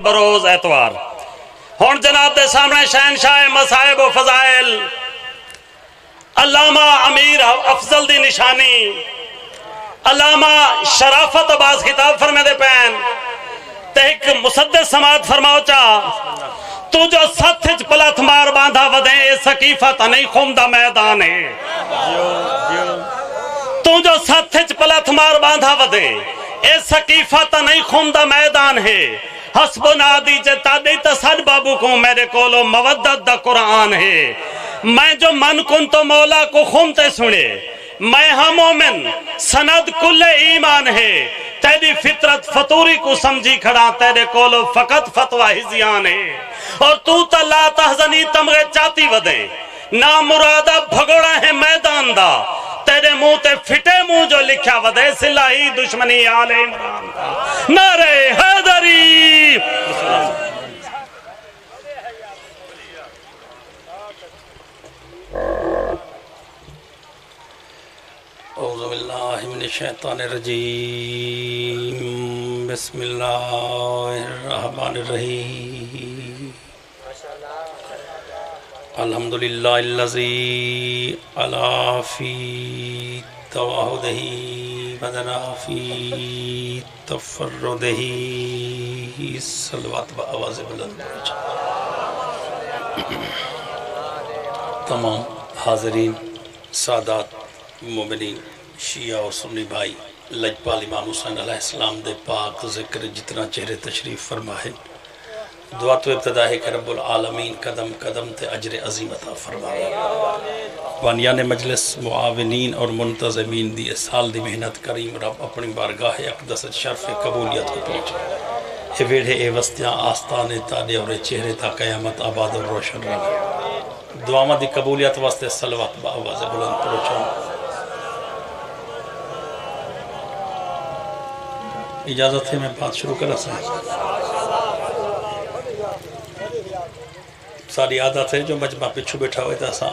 بروز اتوار ہون جناب دے سامنے شہنشاہ مصائب و فضائل علامہ امیر افضل دی نشانی علامہ شرافت عباس خطاب فرمے دے پین تے ایک مسدس سماعت فرماؤ چاہ تو جو ستھج پلت مار باندھا ودے اے سکیفت نہیں خم دا میدان ہے تو جو ستھج پلت مار باندھا ودے اے سکیفت نہیں خم دا میدان ہے حسب نادی جتا دیتا سن بابو کو میرے کولو مودت دا قرآن ہے میں جو من کن تو مولا کو خمتے سنے میں ہاں مومن سند کل ایمان ہے تیری فطرت فطوری کو سمجھی کھڑا تیرے کولو فقط فتوہ ہزیان ہے اور تو تا لا تحزنی تمغے چاہتی ودے نا مرادہ بھگوڑا ہے میدان دا تیرے منہ تے فٹے منہ جو لکھا ودے سلاہی دشمنی آل عمران دا نعرہ حیدری اعوذ باللہ من الشیطان الرجیم بسم اللہ الرحمن الرحیم الحمدللہ اللذی علا فی توحدہی بدنا فی تفردہی صلوات با آواز بلند تمام حاضرین سادات مومنین شیعہ اور سنی بھائی لجپال امام حسین علیہ السلام دے پاک ذکر جتنا چہرے تشریف فرما ہے دعا تو ابتدا ہے کہ رب العالمین قدم قدم تے اجر عظیم عطا فرما بانیان مجلس معاونین اور منتظمین دی اس سال دی محنت کریم رب اپنی بارگاہ اقدس شرف قبولیت کو پہنچا اے ویڑھے اے وستیاں آستانے تانے اور چہرے تا قیامت آباد اور روشن رہا دعا دی قبولیت واسطے صلوات با آواز بلند پروچا اجازت ہے میں بات شروع کر رہا ساری عادت ہے جو مجمع پچھو بیٹھا ہوئے تھا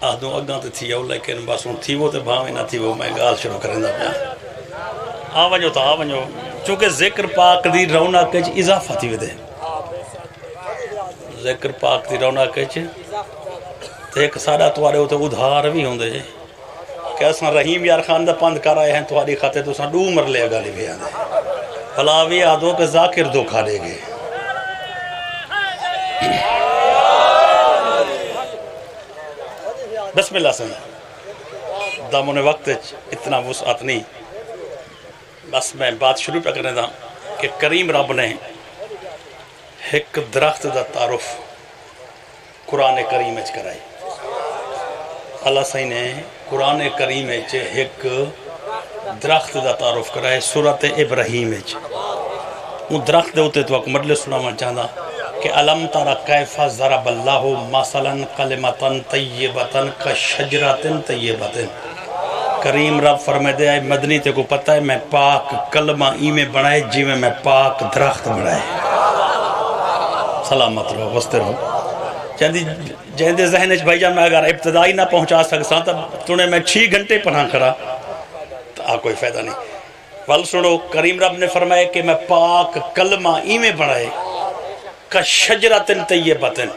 آدھوں اگاں تے تھی لیکن بس ان تھی وہ تے بھاویں نہ تھی وہ میں گال شروع کریں دا پیا آوانجو تا آوانجو چونکہ ذکر پاک دی رونق کچھ اضافہ تھی وے دے ذکر پاک دی رونق کچھ تے ایک سارا توارے ہوتے ادھار بھی ہوں دے کہ اساں رحیم یار خان دا پند کر آئے ہیں تواری خاتے تو اساں ڈو مر لے گالی بھی آنے فلاوی آدھو کہ ذاکر دو کھا لے گئے بسم اللہ سن دامن وقت اتنا وسعت نہیں بس میں بات شروع پہ کرنے دا کہ کریم رب نے ایک درخت دا تعارف قرآن کریم اچ کرائی اللہ صحیح نے قرآن کریم اچ ایک درخت دا تعارف کرائے سورت ابراہیم اچ وہ درخت دے ہوتے تو اک مجلس سنانا چاہتا کہ علم تارا کیفا ضرب اللہ مثلا کلمتن طیبتن کا شجرتن طیبتن کریم رب فرمائے دے آئے مدنی تے کو پتہ ہے میں پاک کلمہ ایمیں بنائے جی میں پاک درخت بنائے سلامت رہو وستے رہو جہندے ذہن اچ بھائی جان میں اگر ابتدائی نہ پہنچا سکسا تب تُنے میں 6 گھنٹے پڑھا کرا تو کوئی فائدہ نہیں ول سنو کریم رب نے فرمایا کہ میں پاک کلمہ ایمیں بنائے کا شجرتن طیبتن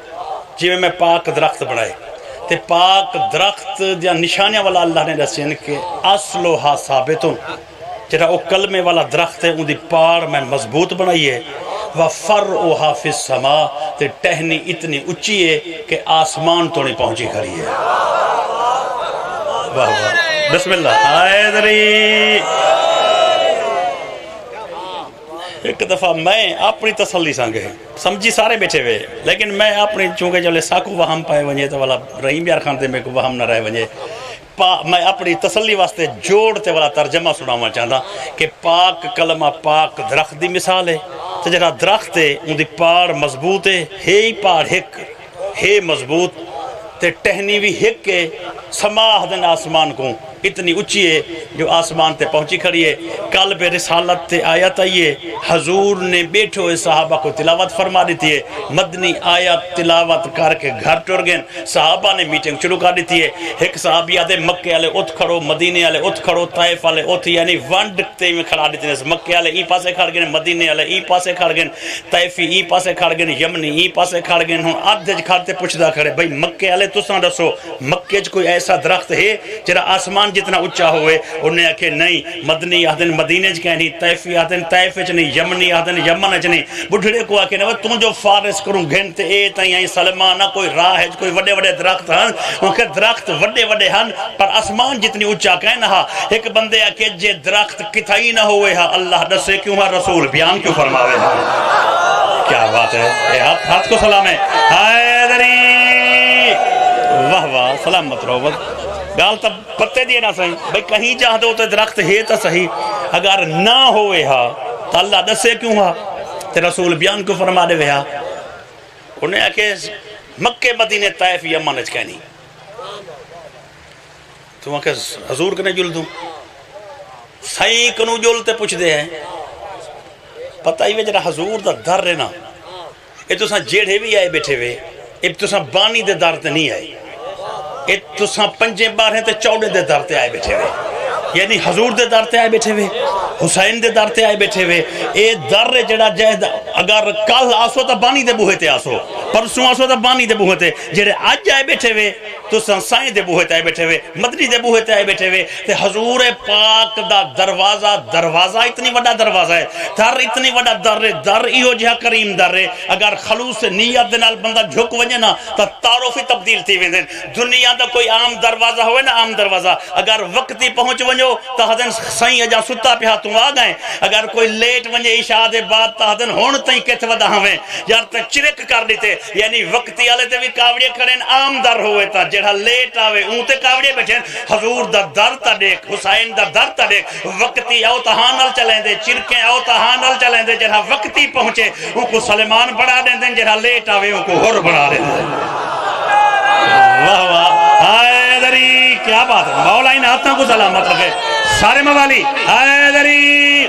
جی میں پاک درخت بنائے تے پاک درخت دیا نشانیاں والا اللہ نے رسین کہ اصلوہا ثابتن جرا او کلمے والا درخت ہے ان دی پار میں مضبوط بنائی ہے وَفَرْعُهَا فِي السَّمَاءِ تے ٹہنی اتنی اچھی ہے کہ آسمان تو نہیں پہنچی کھڑی ہے واہ واہ بسم اللہ حیدری ایک دفعہ میں اپنی تسلی سانگے سمجھی سارے بیٹھے ہوئے لیکن میں اپنی چونکہ جب ساکو وہم پائے ونجے تو والا رحیم یار خان دے میں کو وہم نہ رہے ونجے میں اپنی تسلی واسطے جوڑتے والا ترجمہ سنانا چاہتا کہ پاک کلمہ پاک درخت دی مثال ہے تو جرا درخت ہے ان دی پار مضبوط ہے ہی پار ہک ہے مضبوط تے ٹہنی بھی ہک ہے سماہ دن آسمان کو اتنی اچھی ہے جو آسمان تے پہنچی کھڑی ہے. قلب رسالت تے آیت آئی ہے. حضور نے بیٹھو ہوئے صحابہ کو تلاوت فرما دیتی ہے. مدنی آیت تلاوت کر کے گھر ٹر گئے. صحابہ نے میٹنگ شروع کر دیتی ہے. ایک صحابی آدھے مکے والے ات کھڑو، مدینے والے ات کھڑو، طائف والے ات، یعنی ونڈ تے میں کھڑا دیتے ہیں. مکے والے ای پاسے کھڑ گئے، مدینے والے ای پاسے کھڑ گئے، طائفی ای پاسے کھڑ گئے، یمنی ای پاسے کھڑ گئے. ہن ادھ کھڑتے پوچھدا کھڑے بھئی مکے والے تساں دسو مکے چ کوئی ایسا درخت ہے جڑا آسمان جتنا اونچا ہوئے؟ انہیں آکھے نہیں. مدنی آدھن مدینے چ کہیں نہیں، طائفی آدھن طائف چ نہیں، یمنی آدھن یمن چ نہیں. بڈھڑے کو آکھے نا تم جو فارس کروں گھن تے اے تائیں آئی سلمانہ کوئی راہ ہے کوئی وڈے وڈے درخت ہن. ان کے درخت وڈے وڈے ہن پر آسمان جتنی اونچا کہیں نہ. ایک بندے آکھے جے درخت کتھائی نہ ہوئے ہا اللہ دسے کیوں ہا، رسول بیان کیوں فرماوے ہا. کیا بات ہے. اے ہاتھ کو سلام ہے. حیدری واہ واہ سلامت رہو. گال تب پتے دیے نہ صحیح بھئی کہیں جہاں دو تو درخت ہے تو صحیح، اگر نہ ہوئے ہا تو اللہ دسے کیوں ہا تے رسول بیان کو فرما دے وے ہا. انہیں آکے مکہ مدینے طائف یمن اچ کہنی تو آکے حضور کنے جل دوں صحیح کنو جل تے پوچھ دے ہیں. پتہ ہی وے جڑا حضور دا در ہے نا اے تو ساں جیڑے بھی آئے بیٹھے وے، اے تو ساں بانی دے در تے نہیں آئے، اے تو ساں پنجے بار ہیں تے چوڑے دے در تے آئے بیٹھے وے. یعنی حضور دے در تے آئے بیٹھے وے، حسین دے در تے آئے بیٹھے وے. اے در جڑا جہد اگر کل آسو تا بانی دے بوہے تے آسو، پرسوں آسو تا بانی دے بوہے تے، جڑے آج آئے بیٹھے وے تو سائیں دے بوہے تے آئے بیٹھے وے، مدنی دے بوہے تے آئے بیٹھے وے. تے حضور پاک دا دروازہ اتنی وڈا دروازہ ہے، در اتنی وڈا در ایہو جہا کریم در ہے. اگر خلوص نیت دے نال بندہ جھک ونجے نا تا تعارف ہی تبدیل تھی ویندن. دنیا دا کوئی عام دروازہ ہوئے نا، عام دروازہ اگر وقتی پہنچ ونجو تا حدن سائیں اجا ستا پہ ہاتھوں آگئیں. اگر کوئی لیٹ ونجے عشاء دے بعد تا حدن ہون تائیں کت ودا ہوئیں یار تا چرک کر دیتے. یعنی وقتی آلے تے بھی کاوڑے کھڑیں عام در ہوئے تا جڑا لیٹ آوے اون تے کاوڑے بیٹھیں. حضور دا در تا دیکھ، حسین دا در تا دیکھ. وقتی آؤ تا ہانل چلیں دے، چرکیں آؤ تا ہانل چلیں دے. جڑا وقتی پہنچے ان کو سلمان بڑھا دیں دیں، جڑا لیٹ آوے ان کو ہر بڑھا دیں دیں. واہ واہ حیدری کیا بات ہے. مولا ان ہاتھوں کو سلامت رکھے. سارے موالی حیدری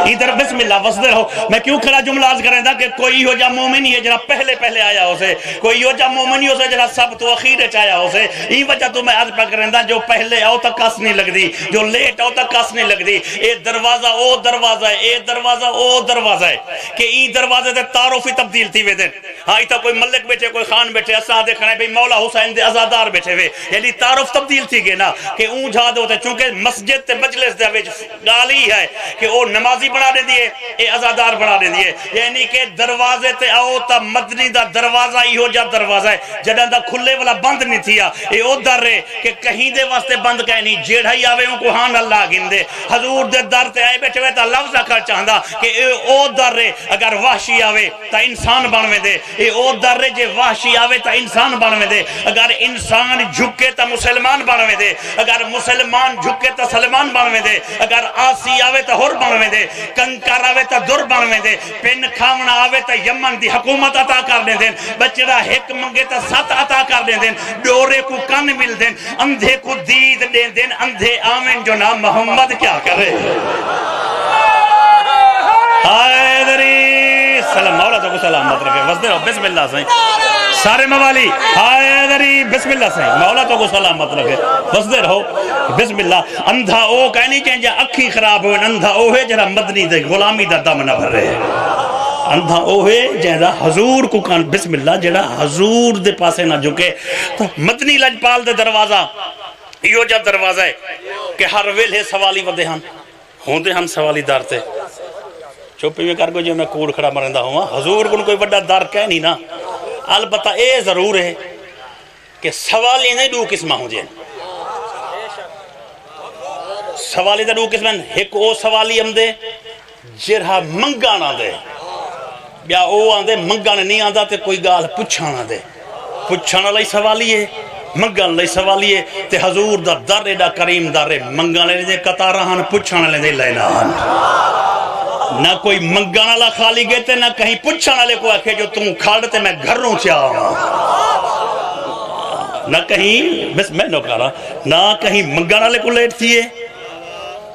ادھر بسم اللہ وسدے رہو. میں کیوں کھڑا جملہ عرض کریں دا کہ کوئی ہو جا مومن ہی ہے جڑا پہلے آیا ہو سے، کوئی ہو جا مومن ہی ہو سے جڑا سب تو اخیر چایا ہو سے. یہ وجہ تو میں عرض پہ کریں دا جو پہلے آؤ تک کس نہیں لگ دی، جو لیٹ آؤ تک کس نہیں لگ دی. اے دروازہ او دروازہ ہے، اے دروازہ او دروازہ ہے کہ این دروازے دے تعارف ہی تبدیل تھی وے دن. ہاں ایتا کوئی ملک بیٹھے، کوئی خان بیٹھے، اسا دیکھنے بھئی مولا حسین دے ازادار بیٹھے وے، یعنی تعارف تبدیل تھی گئے نا کہ اون جھا دے ہوتے. چونکہ مسجد تے مجلس دے وچ گالی ہے کہ او نمازی بنا دے دیئے، اے ازادار بنا دے دیئے. یعنی کہ دروازے تے آؤ تا مدنی دا دروازہ ہی ہو جا دروازہ ہے جدہ دا کھلے والا بند نہیں تھیا. اے او در رہے کہ کہیں دے واسطے بند کہیں نہیں، جیڑا ہی آوے ان کو ہاں اللہ گن دے. حضور دے در تے آئے بیٹھے ہوئے تا لفظ اکھر چاہندہ کہ اے او در رہے اگر وحشی آوے تا انسان بنوے دے. اے او در رہے جے وحشی آوے تا انسان بنوے دے. اگر انسان جھکے تا مسلمان بنوے دے، اگر مسلمان جھکے تا سلمان بنوے دے، اگر آسی آوے تا ہر بنوے دے، کنکر آوے تا در بنوے دے، پن کھاونا آوے تا یمن دی حکومت عطا کر دیں دیں، بچڑا ایک منگے تا 7 عطا کر دیں دیں، ڈورے کو کن مل دیں، اندھے کو دید دیں دیں. اندھے آمین جو نام محمد کیا کرے. حیدری سلام مولا تو کو سلامت رکھے. وزدے رہو بسم اللہ سائیں. سارے موالی حیدری بسم اللہ سائیں. مولا تو کو سلامت رکھے. وزدے رہو بسم اللہ. اندھا او کہنی چاہیں جا اکھی خراب ہوئے، اندھا او ہے جہاں مدنی دے غلامی دا دم نہ بھر رہے. اندھا او ہے جہاں حضور کو کان بسم اللہ جہاں حضور دے پاسے نہ جھکے. تو مدنی لجپال دے دروازہ یہ جا دروازہ ہے کہ ہر ویلے سوالی ودے ہوندے ہم سوالی دار تے. چوپی میں کر گو جو میں کوڑ کھڑا مرندہ ہوا. حضور کو کوئی بڑا دار کہہ نہیں نا. البتہ اے ضرور ہے کہ سوالی نہیں دو قسمہ ہوں جائیں. سوالی دا دو قسمہ ایک او سوالی ہم دے جرہا منگانا دے، بیا او آندے منگانا نہیں آندہ تے کوئی گال پچھانا دے. پچھانا لئی سوالی ہے، منگان لئی سوالی ہے. تے حضور دا در ایڈا کریم در ہے. منگانے لے دے قطارہاں، پچھانا لے دے لینہاں. نہ کوئی منگانا لا خالی گئے تے نہ کہیں پچھانا لے کو آکھے جو تم کھاڑتے میں گھروں چاہاں. نہ کہیں بس میں نہ کہا نہ کہیں منگن والے کو لیٹ تھیے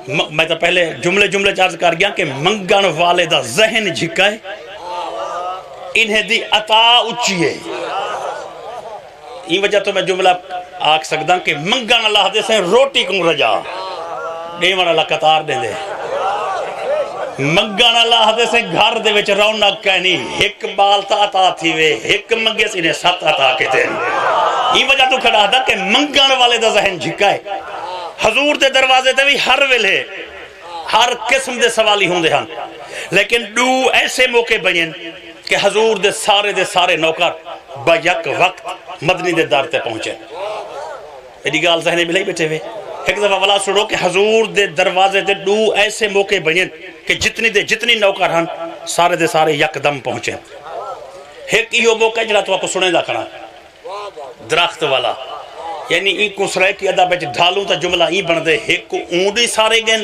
میں تو پہلے جملے چارج کر گیا کہ منگن والے دا ذہن جھکائے انہیں دی عطا اچھی ہے یہ وجہ تو میں جملہ آکھ سکتا کہ منگن اللہ دے سے روٹی کن رجا دیوان اللہ قطار دے دے منگن اللہ دے سے گھر دے وچ رونق کہنی ایک بال تا عطا تھی وے ایک منگے سے انہیں 7 عطا کے تھے یہ وجہ تو کھڑا تھا کہ منگن والے دا ذہن جھکائے حضور دے دروازے تے بھی ہر ویلے ہر قسم دے سوالی ہوں دے ہن لیکن دو ایسے موقع بنین کہ حضور دے سارے نوکر با یک وقت مدنی دے دار تے پہنچے ایڈی گال ذہنے ملے بیٹھے ہوئے ایک دفعہ والا سنو کہ حضور دے دروازے دے دو ایسے موقع بنین کہ جتنی نوکر ہن سارے یک دم پہنچے ایک یہ موقع جڑا تو آپ کو سنے دا کھڑا درخت والا یعنی این کو سرائے کی ادا بیچ ڈھالوں تا جملہ این بن دے ایک کو اونڈی سارے گئن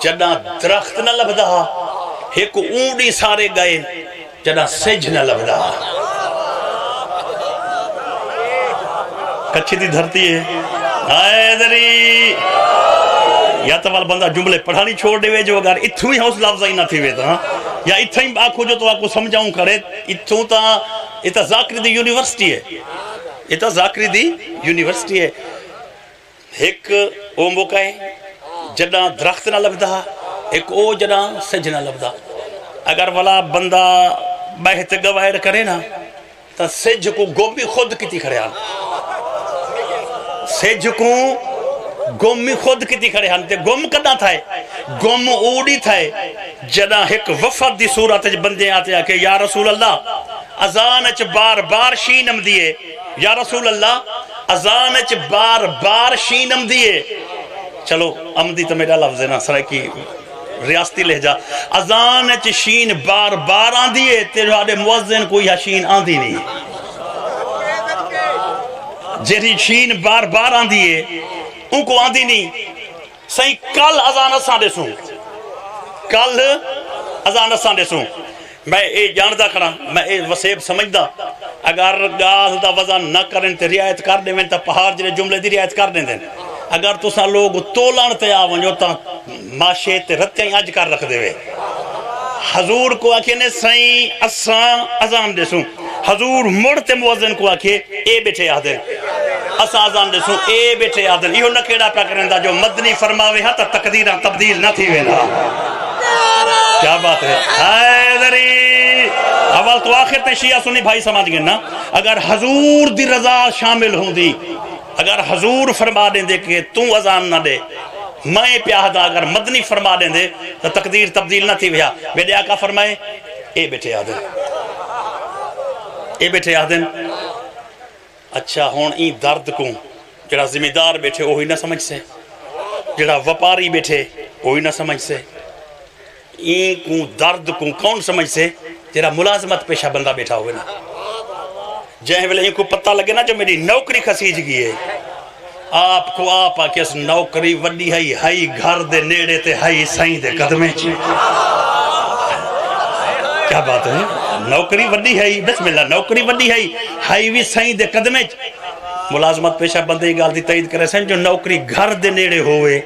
جڑا درخت نہ لبدا ایک کو اونڈی سارے گئے جڑا سج نہ لبدا کچھی دی دھرتی ہے آئے دری یا تو والا بندہ جملے پڑھانی چھوڑ دے وے جو اگر اتھوں ہی حوصلہ افزائی نہ تھی وے تا یا اتھوں ہی آنکھو جو تو آپ کو سمجھاؤں کرے اتھوں تا اتھا ذاکری دی یونیورسٹی ہے اتھا ذاکری دی یونیورسٹی ہے ایک او موقع ہے جڑا درخت نہ لبدا ایک او جڑا سج نہ لبدا اگر والا بندہ بہت گوائر کرے نا تا سج کو گومی خود کتی کھڑے آن سج کو گومی خود کتی کھڑے آن تے گم کدہ تھا ہے گم اوڑی تھا ہے جنا ایک وفد دی صورت بندے آتے ہیں کہ یا رسول اللہ اذانچ بار بار شینم دیئے یا رسول اللہ اذانچ بار بار شینم دیئے چلو امدی تو میرا لفظ ہے نا سرائے کی ریاستی لہجہ اذانچ شین بار بار آن دیئے تیرے آدھے موزن کوئی شین آن دی نہیں جیری شین بار بار آن دیئے ان کو آن دی نہیں سہی کل اذان اساں دے سوں کل اذان اساں دے سوں میں اے جاندہ کھڑا میں اے وسیب سمجھدا اگر گاز دا وزن نہ کریں تے رعایت کر دیں تا پہاڑ جلے جملے دی رعایت کر دیں اگر تو سا لوگ تولان تے آون جو تا ماشے تے رتے آج کر رکھ دے وے حضور کو آکھے نے سائیں اساں اذان دے سوں حضور مڑتے موزن کو آکھے اے بیٹھے آدھن اساں اذان دے سوں اے بیٹھے آدھن یہ نہ کیڑا پا کرندا جو مدنی فرماوے ہاں تا تقدیراں تبدیل نہ تھی وینا کیا بات ہے حیدری اول تو آخر تے شیعہ سنی بھائی سمجھ گئے نا اگر حضور دی رضا شامل ہوں دی اگر حضور فرما دیں دے کہ تو اذان نہ دے میں پیاہدہ اگر مدنی فرما دیں دے تو تقدیر تبدیل نہ تھی ویا میرے آقا فرمائے اے بیٹھے آدھن اے بیٹھے آدھن اچھا ہون این درد کو جڑا ذمہ دار بیٹھے وہی نہ سمجھ سے جڑا وپاری بیٹھے وہی نہ سمجھ سے این کو درد کو کون سمجھ سے جڑا ملازمت پیشہ بندہ بیٹھا ہوئے نا جہاں ویلے این کو پتہ لگے نا جو میری نوکری خسیج گئی ہے آپ کو آپ آکیس نوکری وڈی ہائی گھر دے نیڑے تے ہائی سائیں دے قدمے چی کیا بات ہے نوکری وڈی ہے بسم اللہ نوکری وڈی ہے ہائی وی سائیں دے قدمے چ ملازمت پیشہ بندے گال دی تائید کرے سن جو نوکری گھر دے نیڑے ہوئے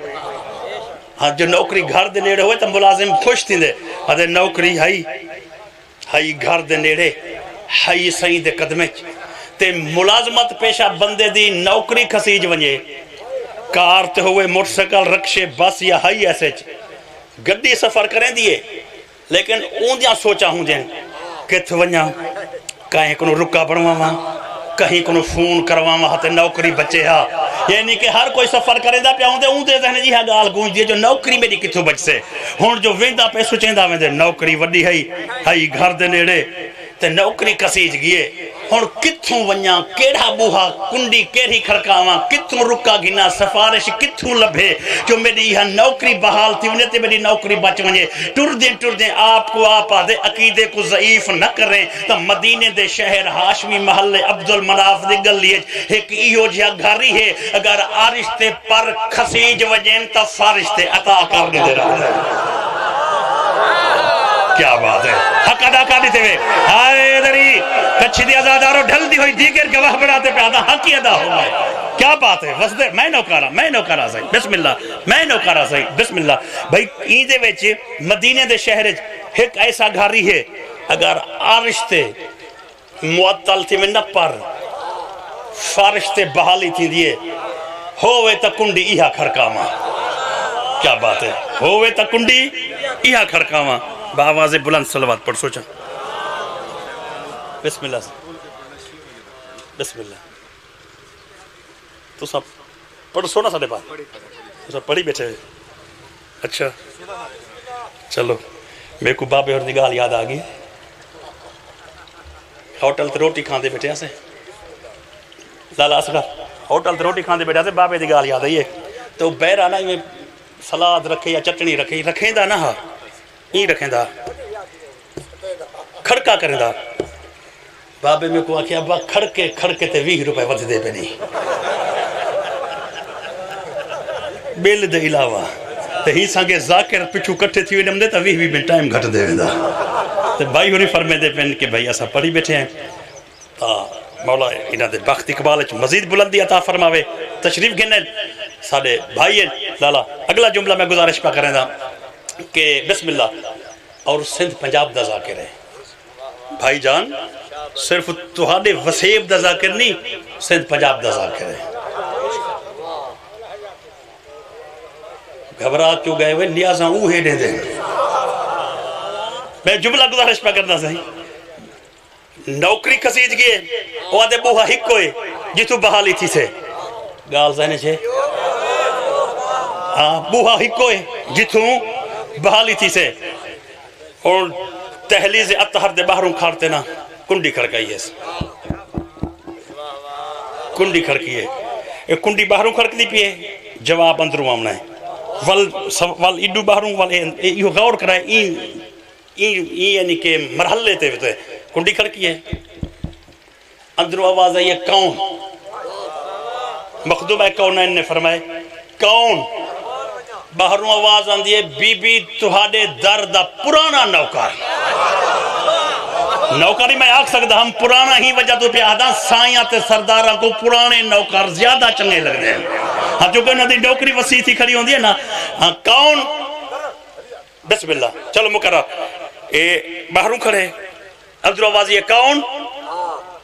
ہاں جو نوکری گھر دے نیڑے ہوئے تو ملازم خوش تھی دے ادھے نوکری ہائی گھر دے نیڑے ہائی سائیں دے قدمے چ تے ملازمت پیشہ بندے دی نوکری خسیج ونجے کار تے ہوئے موٹر سائیکل رکشے بس یا ہائی ایسے گڈی سفر کریں دیئے لیکن اون دیاں سوچا ہوں جن کت ونجا کہیں کنو رکا بڑھوا ماں کہیں کنو فون کروا ماں تے نوکری بچے ہاں یعنی کہ ہر کوئی سفر کریں دا پیا ہوں دے اون دے ذہن جی ہاں گال گونج دیئے جو نوکری میری کتھو بچ سے ہون جو ویندہ پہ سوچیں دا میں دے نوکری وڈی ہائی گھر دے نیڑے تے نوکری کسیج گئے ہون کتھوں ونیا کیڑا بوہا کنڈی کیڑی کھڑکاواں کتھوں رکا گنا سفارش کتھوں لبھے جو میری یہاں نوکری بحال تھی انہیں تے میری نوکری بچ ونجے ٹر دیں آپ کو آپ آدھے عقیدے کو ضعیف نہ کریں تو مدینے دے شہر ہاشمی محل عبد المناف دے گلیے ایک ایو جہاں گھاری ہے اگر آرش تے پر خسیج وجین تا فارش تے عطا کر دے رہا ہے کیا بات ہے حق ادا کر دیتے ہوئے ہائے دری چھدی ازادارو ڈھل دی ہوئی دیگر گواہ بڑھاتے پہ آدھا حق ہی ادا ہو گئے. کیا بات ہے وسدے میں نوکارا صحیح بسم اللہ میں نوکارا صحیح بسم اللہ. بھائی این دے ویچ مدینے دے شہر ایک ایسا گھاری ہے اگر عارش تے معطل تھی میں نہ پر فارش تے بحالی تھی دیئے ہووے تا کنڈی ایہا کھڑکاما. کیا بات ہے ہووے تا کنڈی ایہا کھڑکاما. بآواز بلند صلوات پڑھ سوچا بسم اللہ بسم اللہ. تو سب پڑھ سونا ساڑھے بات تو سب پڑھی بیٹھے. اچھا چلو میرے کو بابے اور نگال یاد آگئی. ہوٹل تے روٹی کھاندے بیٹھے ہیں سے لالا اصغر ہوٹل تے روٹی کھاندے بیٹھے ہیں سے بابے دی گال یاد آئی ہے. تو بیرہ نا میں سلاد رکھے یا چٹنی رکھے رکھیں دا نا ہی رکھیں دا کھڑکا کریں دا. بابے میں کو آکھے ابا کھڑکے تے 20 روپے ود دے پہ نہیں بیل دے علاوہ تے ہی سانگے ذاکر پچھو کٹھے تھی ویڈم دے تا 20 میں ٹائم گھٹ دے ویدہ. تے بھائی ہونی فرمے دے پہن کہ بھائی ایسا پڑھی بیٹھے ہیں تا مولا انہاں دے بخت اقبال مزید بلندی عطا فرماوے. تشریف گھنے ساڑے بھائی لالا اگلا جملہ میں گزارش پا کریں دا کہ بسم اللہ اور سندھ پنجاب دا ذاکر ہے. بھائی جان صرف تہاڈے وسیب دا ذاکر نہیں سندھ پنجاب دا ذاکر ہے. گھبرا کیوں گئے ہوئے نیازاں اوہے دے دیں. میں جملہ گزارش پہ کرنا صحیح نوکری کسیج گئے وہ آدھے بوہا ہک ہوئے جتو بحالی تھی سے گال ذہنے چھے بوہا ہک ہوئے جتو بحالی تھی سے اور تحلیز اتحر دے باہروں کھارتے نا کنڈی کھڑکائی ہے کنڈی کھڑکی ہے. ایک کنڈی باہروں کھڑک دی پیے جواب اندروں آمنا ہے وال ایڈو باہروں والے یہ غور کرائے یعنی کہ مرحل لیتے ہوئے کنڈی کھڑکی ہے. اندروں آواز آئی ہے کون. مخدومہ کونین نے فرمائے کون. باہروں آواز آندی ہے بی بی تہاڈے درد پرانا نوکر. نوکری میں آکھ سکتا ہم پرانا ہی وجہ تو پہ آدھا سائیاں تے سردارہ کو پرانے نوکر زیادہ چنگے لگ دے ہیں. ہاں جو کہ انہوں نے نوکری وسیع تھی کھڑی ہوندی ہے نا. ہاں کون بسم اللہ چلو مقرر باہروں کھڑے اندر آواز یہ کون.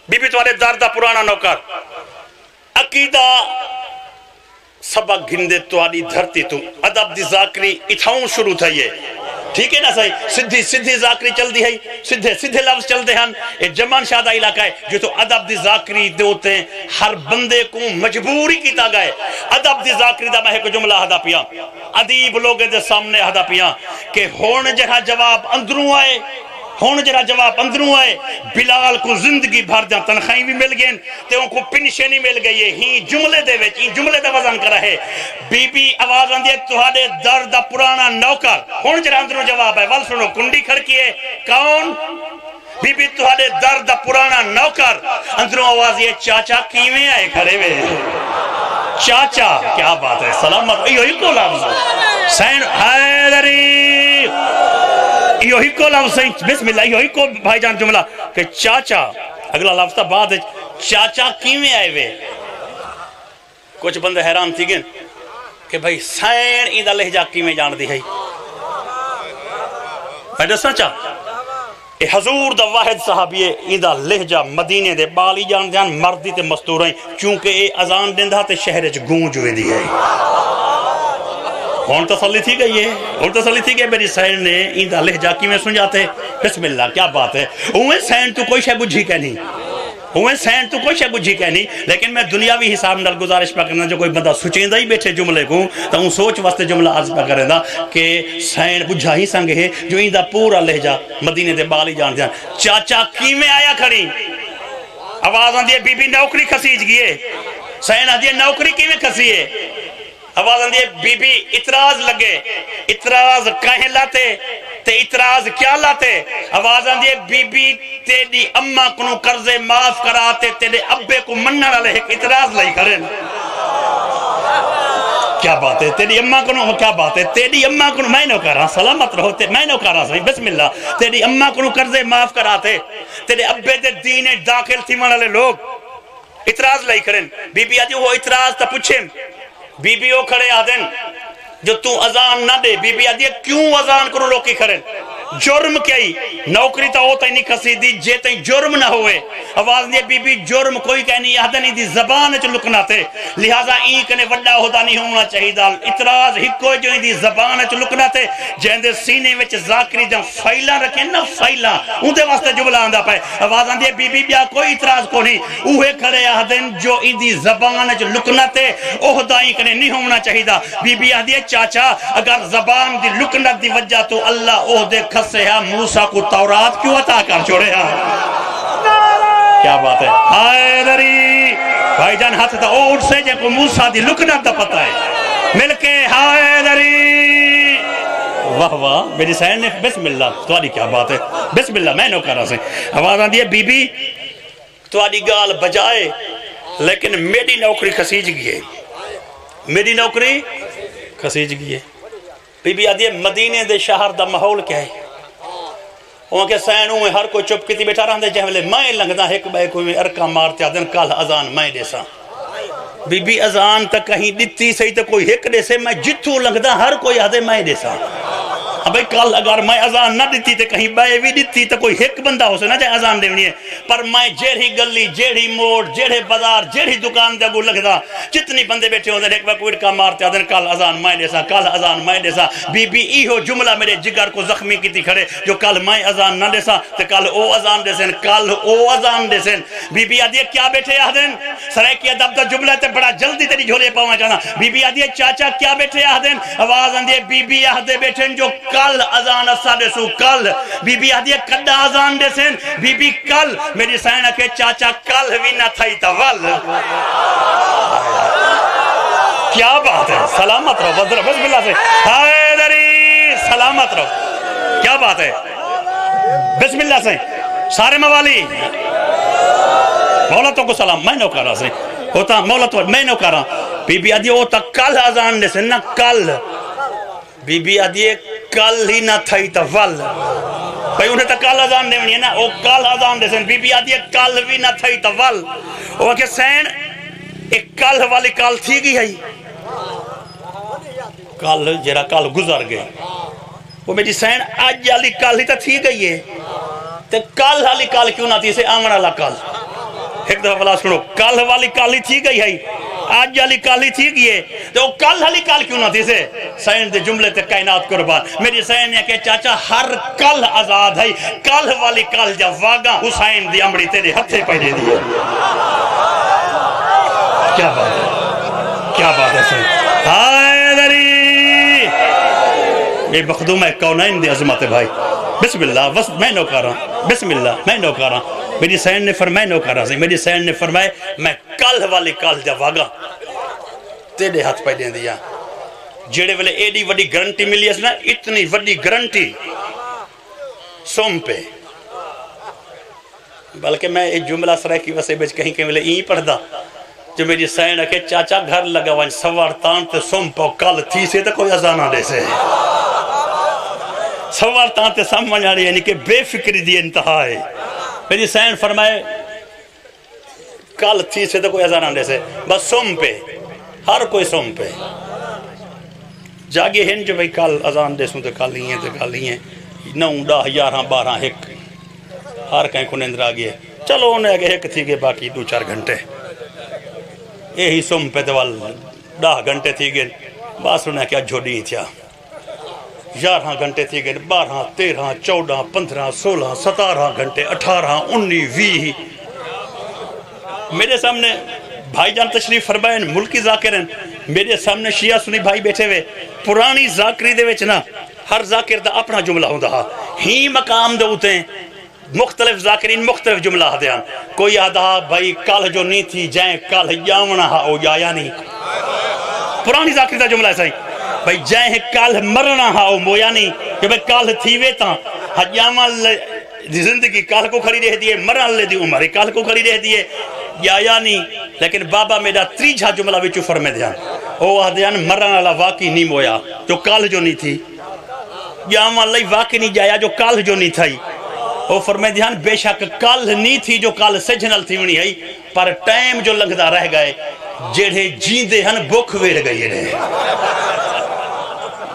بی بی تمہارے دردہ پرانا نوکر. عقیدہ سبق گھندے تمہاری دھرتی تو ادب دی ذاکری اتھاؤں شروع تھا یہ ٹھیک ہے نا صحیح سدھی ذاکری چل دی ہے سدھے لفظ چل دے ہن. ایک جمان شادہ علاقہ ہے جو تو ادب دی ذاکری دیوتے ہیں ہر بندے کو مجبوری کیتا گئے. ادب دی ذاکری دا میں کو جملہ ہدا پیا ادیب لوگے دے سامنے ہدا پیا کہ ہون جہاں جواب اندروں آئے بلال کو زندگی بھر جا تنخواہیں بھی مل گئیں تے ان کو پنشنی مل گئی ہے. ہی جملے دے وچ ہی جملے دا وزن کر رہے بی بی آواز آندی ہے تہاڈے درد پرانا نوکر. ہن جڑا اندروں جواب ہے ول سنو کنڈی کھڑکی ہے کون. بی بی تہاڈے درد پرانا نوکر. اندروں آواز یہ چاچا کیویں آئے کھڑے وے چاچا. کیا بات ہے سلامت یہی کو لفظ سین حیدری یہی کو لفظ بسم اللہ یہی کو بھائی جان جملہ کہ چاچا اگلا لفظ تھا بعد چاچا کیویں آئے وے. کچھ بندے حیران تھی گئے کہ بھائی سین ایدہ لہجہ کیویں جان دی ہے. میں دسنا چاہ حضور دا واحد صحابی ایدہ لہجہ مدینے دے بالی جان دیان مردی تے مستور ہیں چونکہ اے اذان دیندہ تے شہر گونج ہوئے دی ہے. اور تسلی تھی گئی ہے میری سین نے ایندہ لہجہ کی میں سن جاتے بسم اللہ کیا بات ہے. اوہیں سین تو کوئی شے بجھی کہنی لیکن میں دنیاوی حساب نال گزارش پہ کرنا جو کوئی بندہ سچیندہ ہی بیٹھے جملے کو تو ان سوچ واسطے جملہ عرض پہ کریں دا کہ سین بجھا ہی سنگ ہے جو ایندہ پورا لہجہ مدینے دے بالی جان دیان. چاچا کی میں آیا کھڑی آواز آن دیئے بی بی نوکری کھسیج گئے. سین آن دیئے نوکری کی میں کھسی ہے. آواز آن دیئے بی بی اتراز لگے. اتراز کہیں لاتے تے اتراز کیا لاتے. آواز آن دیئے بی بی تیری اممہ کنو قرضے معاف کراتے تیرے ابے کو منہ نہ لے ایک اتراز لئی کریں. کیا بات ہے تیری اماں کو کیا بات ہے تیری اماں کو میں نو کر رہا سلامت رہو میں نو کر رہا بسم اللہ تیری اماں کو قرضے معاف کراتے تیرے ابے دے دین داخل تھی والے لوگ اعتراض لائی کریں بی بی آدھی وہ اعتراض تا پوچھیں بی بی او کھڑے آدھیں جو تو اذان نہ دے بی بی آدھی کیوں اذان کرو لوکی کریں جرم کیا ہی نوکری تا ہوتا ہی نہیں کسی دی جیتا ہی جرم نہ ہوئے آواز دیا بی بی جرم کوئی کہنی یاد نہیں دی زبان چ لکنا تھے لہذا این کنے وڈا ہوتا نہیں ہونا چاہیے دال اعتراض ہی کوئی جو دی زبان چ لکنا تھے جہندے سینے وچ ذاکری جہاں فائلہ رکھیں نا فائلہ ان دے واسطے جملہ آندہ پائے آواز آندی بی بی بیا کوئی اعتراض کو نہیں اوہے کھڑے آدھیں جو این دی زبان چ لکنا تھے اوہدہ این کنے نہیں ہونا چاہیے دا بی بی آدھی چاچا اگر زبان دی لکنت دی وجہ تو اللہ اوہدے کھسے ہاں موسیٰ کو تورات کیوں عطا کر چھوڑے ہاں کیا بات ہے حیدری بھائی جان ہاتھ تھا اوٹ سے جے کو موسیٰ دی لکنت دا پتہ ہے مل کے حیدری واہ واہ میری سہن نے بسم اللہ تواری کیا بات ہے بسم اللہ میں نو کر رہا سے آواز آن دیئے بی بی تواری گال بجائے لیکن میری نوکری خسیج گئی ہے میری نوکری خسیج گئی ہے بی بی آدھی مدینے دے شہر دا محول کیا ہے وہاں کے سینوں میں ہر کوئی چپ کتی بیٹھا رہا دے جہلے میں لنگدہ ایک بے کوئی میں ارکا مارتے آدھن کال ازان میں دیسا بی بی ازان تا کہیں دیتی سہی تا کوئی ایک دیسے میں جتو لنگدہ ہر کوئی آدھے میں دیسا بھئی کل اگر میں ازان نہ دیتی تے کہیں بے بھی دیتی تے کوئی ایک بندہ ہو سے نہ جائے ازان دیونی ہے پر میں جیڑی گلی جیڑی موڑ جیڑے بازار جیڑی دکان دے گو لگدا جتنی بندے بیٹھے ہوں دے ایک بار کوئی ارکا مارتے آدھن کل ازان میں دیسا کل ازان میں دیسا بی بی ایہو جملہ میرے جگر کو زخمی کی تھی کھڑے جو کل میں ازان نہ دیسا تے کل او ازان دیسن کل او ازان دیسن بی بی آدھی کیا بیٹھے آدھن سرائے کی ادب دا جملہ تے بڑا جلدی تیری جھولے پاؤں جانا بی بی آدھی چاچا کیا بیٹھے آدھن آواز آندھی بی بی آدھے بیٹھن جو کل ازان اسا دیسو کل بی بی آدھی کڈا ازان دیسن بی بی کل میری سائنہ کے چاچا کل بھی نہ تھائی تول کیا بات ہے سلامت رہو بس بسم اللہ سے حیدری سلامت رہو کیا بات ہے بسم اللہ سے سارے موالی مولتوں کو سلام میں نو کر رہا سے ہوتا مولتوں میں نو کر رہا بی بی آدھی ہوتا کل ازان دیسن نا کل بی بی آدھی کل ہی نہ تھائی تول بھئی انہیں تا کل ازان دیونی ہے نا وہ کل ازان دیسن بی بی آدھی کل بھی نہ تھائی تول وہ کہ سین ایک کل والی کل تھی گئی ہے کل جرا کل گزر گئے وہ میری سین آج والی کل ہی تا تھی گئی ہے تے کل والی کل کیوں نہ تھی سے آمن والا کل ایک دفعہ فلا سنو کل والی کل ہی تھی گئی ہے آج والی کل ہی تھی گئی ہے تو کل والی کل کیوں نہ تھی سے سین دے جملے تے کائنات قربان میری سین ہے کہ چاچا ہر کل آزاد ہے کل والی کل جب واگا حسین دی امڑی تیرے ہتھے پہلے دیئے کیا بات ہے کیا بات ہے سین حیدری یہ مخدوم ہے کونین دی عظمت ہے بھائی بسم اللہ بس میں نو کر رہا بسم اللہ میں نو کر رہا میری سین نے فرمائے نو کر رہا میری سین نے فرمائے میں کل والی کل جب واگا تیرے ہاتھ پہ دیں دیا جیڑے والے ایڈی وڈی گرنٹی ملی ہے نا اتنی وڈی گرنٹی سوم پہ بلکہ میں ایک جملہ سرائے کی وسے بچ کہیں کہ ملے این پڑھ دا جو میری سین ہے کہ چاچا گھر لگا وائن سوار تانتے سوم پہ کل تھی سے تو کوئی ازانہ دے سے سوار تانتے سمجھ آ رہی یعنی کہ بے فکری دی انتہا ہے میری سین فرمائے کل تھی سے تو کوئی ازانہ دے سے بس سوم پہ ہر کوئی سوم پہ جاگے ہیں جو بھئی کل ازان دے سوں تو کل ہی ہیں تو کل ہی ہیں 9 10 11 12 ایک ہر کہیں کو نندر آگئے چلو انہیں آگے ایک تھی گئے باقی 2-4 گھنٹے یہی سوم پہ تو 10 گھنٹے تھی گئے بس انہیں کیا جھوڑی تھیا 11 گھنٹے تھی گئے 12 13 14 15 16 17 گھنٹے 18 19 20 میرے سامنے بھائی جان تشریف فرمائیں ملکی ذاکرین میرے سامنے شیعہ سنی بھائی بیٹھے ہوئے پرانی ذاکری دے وچ نا ہر ذاکر دا اپنا جملہ ہوں دا ہی مقام دے ہوتے ہیں مختلف ذاکرین مختلف جملہ دیان کوئی آدھا بھائی کل جو نہیں تھی جائیں کل یامنا ہا او یا نہیں پرانی ذاکری دا جملہ ایسا ہی بھائی جائیں کل مرنا ہا او مویا نہیں کہ بھائی کل تھی وے تاں حجامہ زندگی کل کو کھڑی رہ دیئے مرن لے دی عمر کل کو کھڑی رہ دیئے یا نہیں لیکن بابا میرا تریجھا جملہ وچو فرمے دیان وہ آدھیان مرن والا واقعی نہیں مویا جو کال جو نہیں تھی، جام اللہ واقعی نہیں جایا جو کال جو نہیں تھائی. وہ فرمائے دیان بے شک کال نہیں تھی جو کال سجنل تھی ونی ہے، پر ٹائم جو لنگدہ رہ گئے جیڑے جیندے ہن بک ویڑ گئی رہے.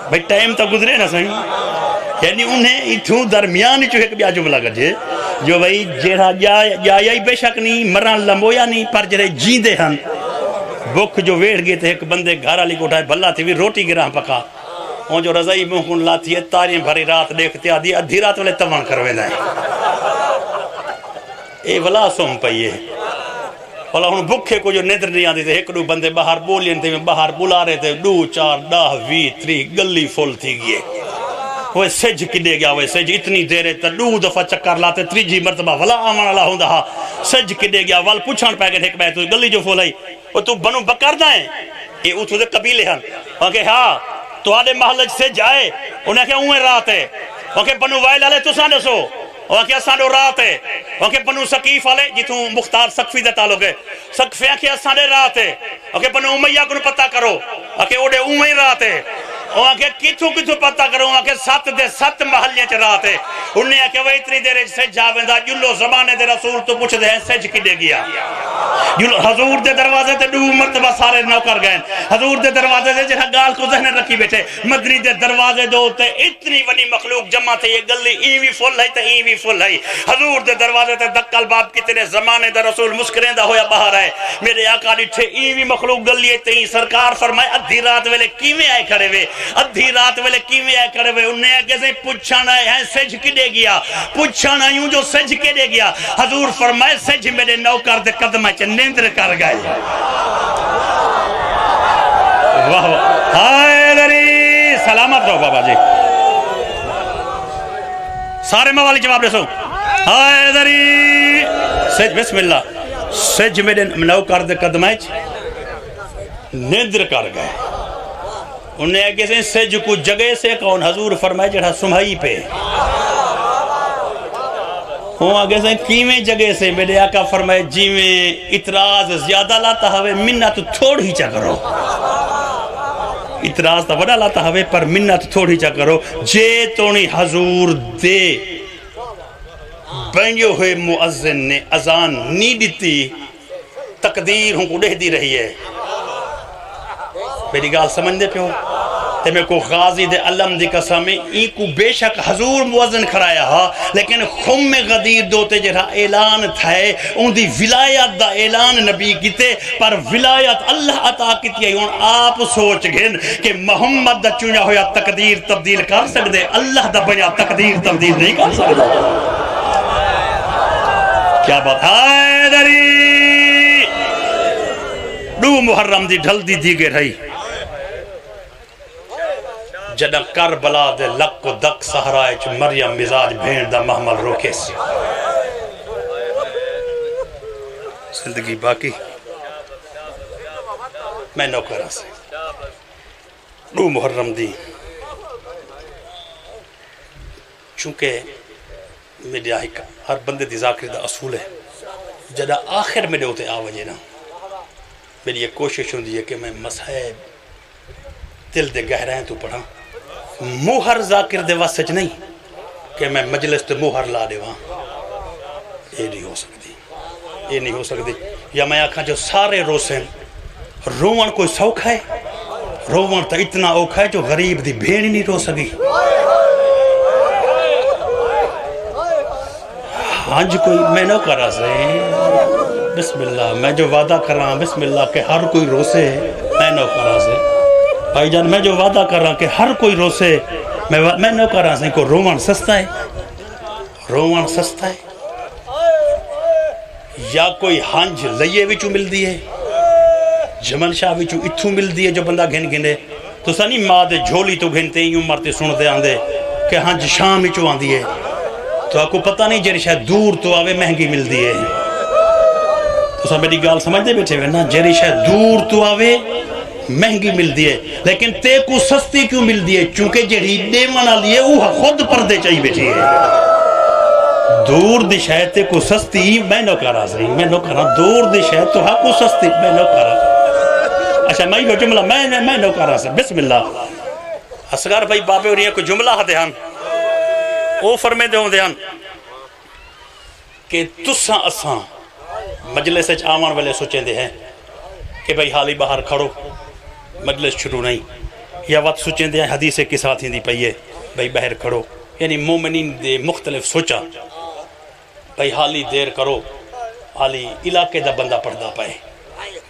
بھئی ٹائم تا گزرے نا سہی، یعنی انہیں اتھوں درمیان جو ایک بیا جملہ گجے جو بھئی جیڑا جایا بے شک نہیں مران لمبویا نہیں، پر جیڑے جیندے ہن بک جو ویڑ گئے تھے. ایک بندے گھر علی کو اٹھائے بھلا تھی بھی روٹی گراں پکا، اور جو رضائی مہکن لاتی ہے تاریں بھری رات دیکھتے آدھی ادھی رات والے تمام کروے دائیں. اے بھلا سوم پئیے بھلا ہن بکھے کو جو نیدر نہیں آتی تھے. ایک دو بندے باہر بولین تھے، باہر بلا رہے تھے، 2 4 10 20 30 گلی فل تھی گئے. وہ سج کڈے گیا، وہ سج اتنی دیرے تا 2 دفعہ چکر لاتے 3 مرتبہ بھلا آمان اللہ ہوں دہا سج کڈے گیا. وال پوچھان پہ گئے ایک بے تو گلی جو فل آئی وہ تو بنو بکر دائیں یہ اتھو دے قبیلے ہن. وہاں کہ ہاں تو آدھے محلج سے جائے انہیں کہ اوہیں رات ہے. وہاں کہ بنو وائل آلے تو سانے سو، وہاں کہ اسانے رات ہے. وہاں کہ بنو سقیف آلے جتوں مختار سقفی دے تعلق ہے سقفیاں کہ اسانے رات ہے. وہاں کہ بنو امیہ کو پتہ کرو وہاں کہ اوڑے اوہیں رات ہے. وہاں کہ کتھوں پتہ کرو وہاں کہ 7 دے 7 محلیاں چ رات ہے. انہیں کہ وہ اتنی دیر سج جاویں جلو زمانے دے رسول تو پوچھ دے ہیں سج کڈے گیا. حضور دے دروازے تے 2 مرتبہ سارے نوکر گئے. حضور دے دروازے دے جہاں گال کو ذہن رکھی بیٹھے مدنی دے دروازے دو تے اتنی ونی مخلوق جمع تھے یہ گلی ایوی فل ہے تے ایوی فل ہے. حضور دے دروازے تے دکل باب کتنے زمانے دے رسول مسکرین دا ہویا باہر ہے. میرے آقا ڈٹھے ایوی مخلوق گلی تے سرکار فرمائے ادھی رات ویلے کیویں آئے کھڑے وے، ادھی رات ویلے کیویں آئے کھڑے وے. انہیں آگے سے پوچھانا ہے سج کڈے گیا، پوچھانا یوں جو سج کڈے گیا. حضور فرمائے سج میرے نوکر دے قدمہ چ نیندر کر گئے. واہ واہ ہائے دری سلامت رہو بابا جی. سارے موالی جواب دے سو ہائے دری سج بسم اللہ سج میرے نوکر دے قدمہ چ نیندر کر گئے. انہیں آگے سے سج کو جگہ سے کون حضور فرمائے جڑا سمہائی پہ ہوں آگے سے کیویں جگہ سے میرے آقا فرمائے جیویں اعتراض زیادہ لاتا ہوئے منت تھوڑی چا کرو. اعتراض تا بڑا لاتا ہوئے پر منت تھوڑی چا کرو. جے تونی حضور دے بینیو ہوئے مؤذن نے اذان نہیں دیتی تقدیر ہوں کو دے دی رہی ہے. میری گال سمجھ دے پیو تے میں کو غازی دے علم دی قسم این کو بے شک حضور موزن کھرایا ہا لیکن خم غدیر دوتے جرہا اعلان تھائے ان دی ولایت دا اعلان نبی کیتے پر ولایت اللہ عطا کیتی ہے. ان آپ سوچ گھن کہ محمد دا چونیا ہویا تقدیر تبدیل کر سکتے اللہ دا بنیا تقدیر تبدیل نہیں کر سکتے. کیا بات ہے دری 2 محرم دی ڈھل دی دیگر ہے جدہ کربلا دے لک و دک سہرائے چھ مریم مزاج بھین دا محمل روکے سی. زندگی باقی میں نوکرہ سے 2 محرم دی چونکہ میرے آئیکا ہر بندے دی ذاکر دا اصول ہے جدہ آخر میں ہوتے آوجے نا میری یہ کوشش ہوندی ہے کہ میں مسائب دل دے گہرائیں تو پڑھا موہر ذاکر دے واسج نہیں کہ میں مجلس تے موہر لا دے وہاں. یہ نہیں ہو سکتی، یہ نہیں ہو سکتی. یا میں آکھاں جو سارے روسیں روان کوئی سوکھ ہے روان تا اتنا اوکھ ہے جو غریب دی بھیڑ نہیں رو سکی. ہاں جی کوئی میں نہ کرا سے بسم اللہ میں جو وعدہ کر رہا ہوں بسم اللہ کہ ہر کوئی روسے میں نہ کرا سے. بھائی جان میں جو وعدہ کر رہا ہوں کہ ہر کوئی روسے میں نہ کر رہا ہوں کہ روان سستا ہے، روان سستا ہے. یا کوئی ہنج لئیے وچو مل دی ہے جمل شاہ وچو اتھو مل دی ہے جو بندہ گھن گھنے تو سانی ماں دے جھولی تو گھنتے ہی مرتے سنتے آندے کہ ہنج شام وچو آندی ہے تو آپ کو پتہ نہیں جیری شاید دور تو آوے مہنگی مل دی ہے. تو سب میری گال سمجھ دے بیٹھے ہوئے نا جیری شاید دور تو آوے مہنگی مل دی ہے لیکن تے کو سستی کیوں مل دی ہے چونکہ جیڑی دے منا لیے وہ خود پردے چاہی بیٹھی ہے. دور دی شاید تے کو سستی میں نہ کرا سہی میں نہ کرا دور دی شاید تو ہاں کو سستی میں نہ کرا اچھا میں یہ جملہ میں نو کر رہا سا بسم اللہ اصغر بھائی بابے اور یہ کوئی جملہ دھیان او فرمے دے ہوں دھیان کہ تساں اساں مجلس آمان والے سوچیں دے ہیں کہ بھائی حالی باہر کھڑو مجلس شروع نہیں یا وقت سوچیں دے ہیں حدیث کے ساتھ ہی دی پئیے بھائی باہر کھڑو یعنی مومنین دے مختلف سوچا بھائی حالی دیر کرو حالی علاقے دا بندہ پڑھدا پائے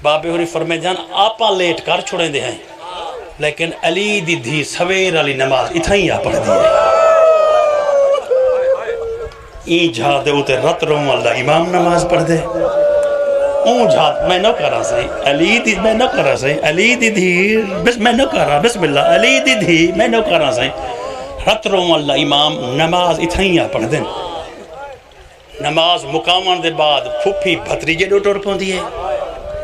بابے ہوری فرمائے جان آپا لیٹ کر چھوڑیں دے ہیں لیکن علی دی دھی سویر علی نماز اتھا ہی آ پڑھ دی ہے این جھا دے ہوتے رت روم اللہ امام نماز پڑھ دے اون جھا میں نہ کرا سہی علی دی میں نہ کرا سہی علی دی دھی میں نہ کرا بسم اللہ علی دی دھی میں نہ کرا سہی رت روم اللہ امام نماز اتھا ہی آ پڑھ دیں نماز مقامان دے بعد پھوپھی بھتریجے ڈو ٹور پہن دیئے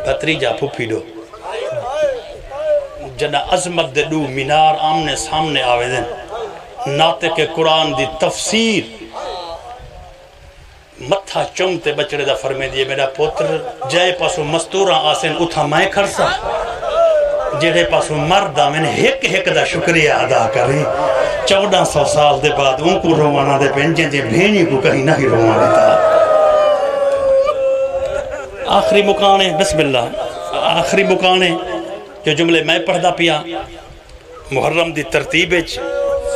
بھتریجہ پھوپھی ڈو جنہ عظمت دے ڈو مینار آمنے سامنے آوے دیں ناطق قرآن دی تفسیر متھا چمتے بچڑے دا فرمے دیئے میرا پوتر جائے پاسو مستورہ آسن اتھا میں کھرسا جڑے پاسو مردہ میں نے ایک دا شکریہ ادا کریں 1400 سال دے بعد ان کو روانا دے پینجیں دے بھینی کو کہیں نہیں روانا دیتا آخری مکانے بسم اللہ آخری مکانے جو جملے میں پڑھدا پیا محرم دی ترتیب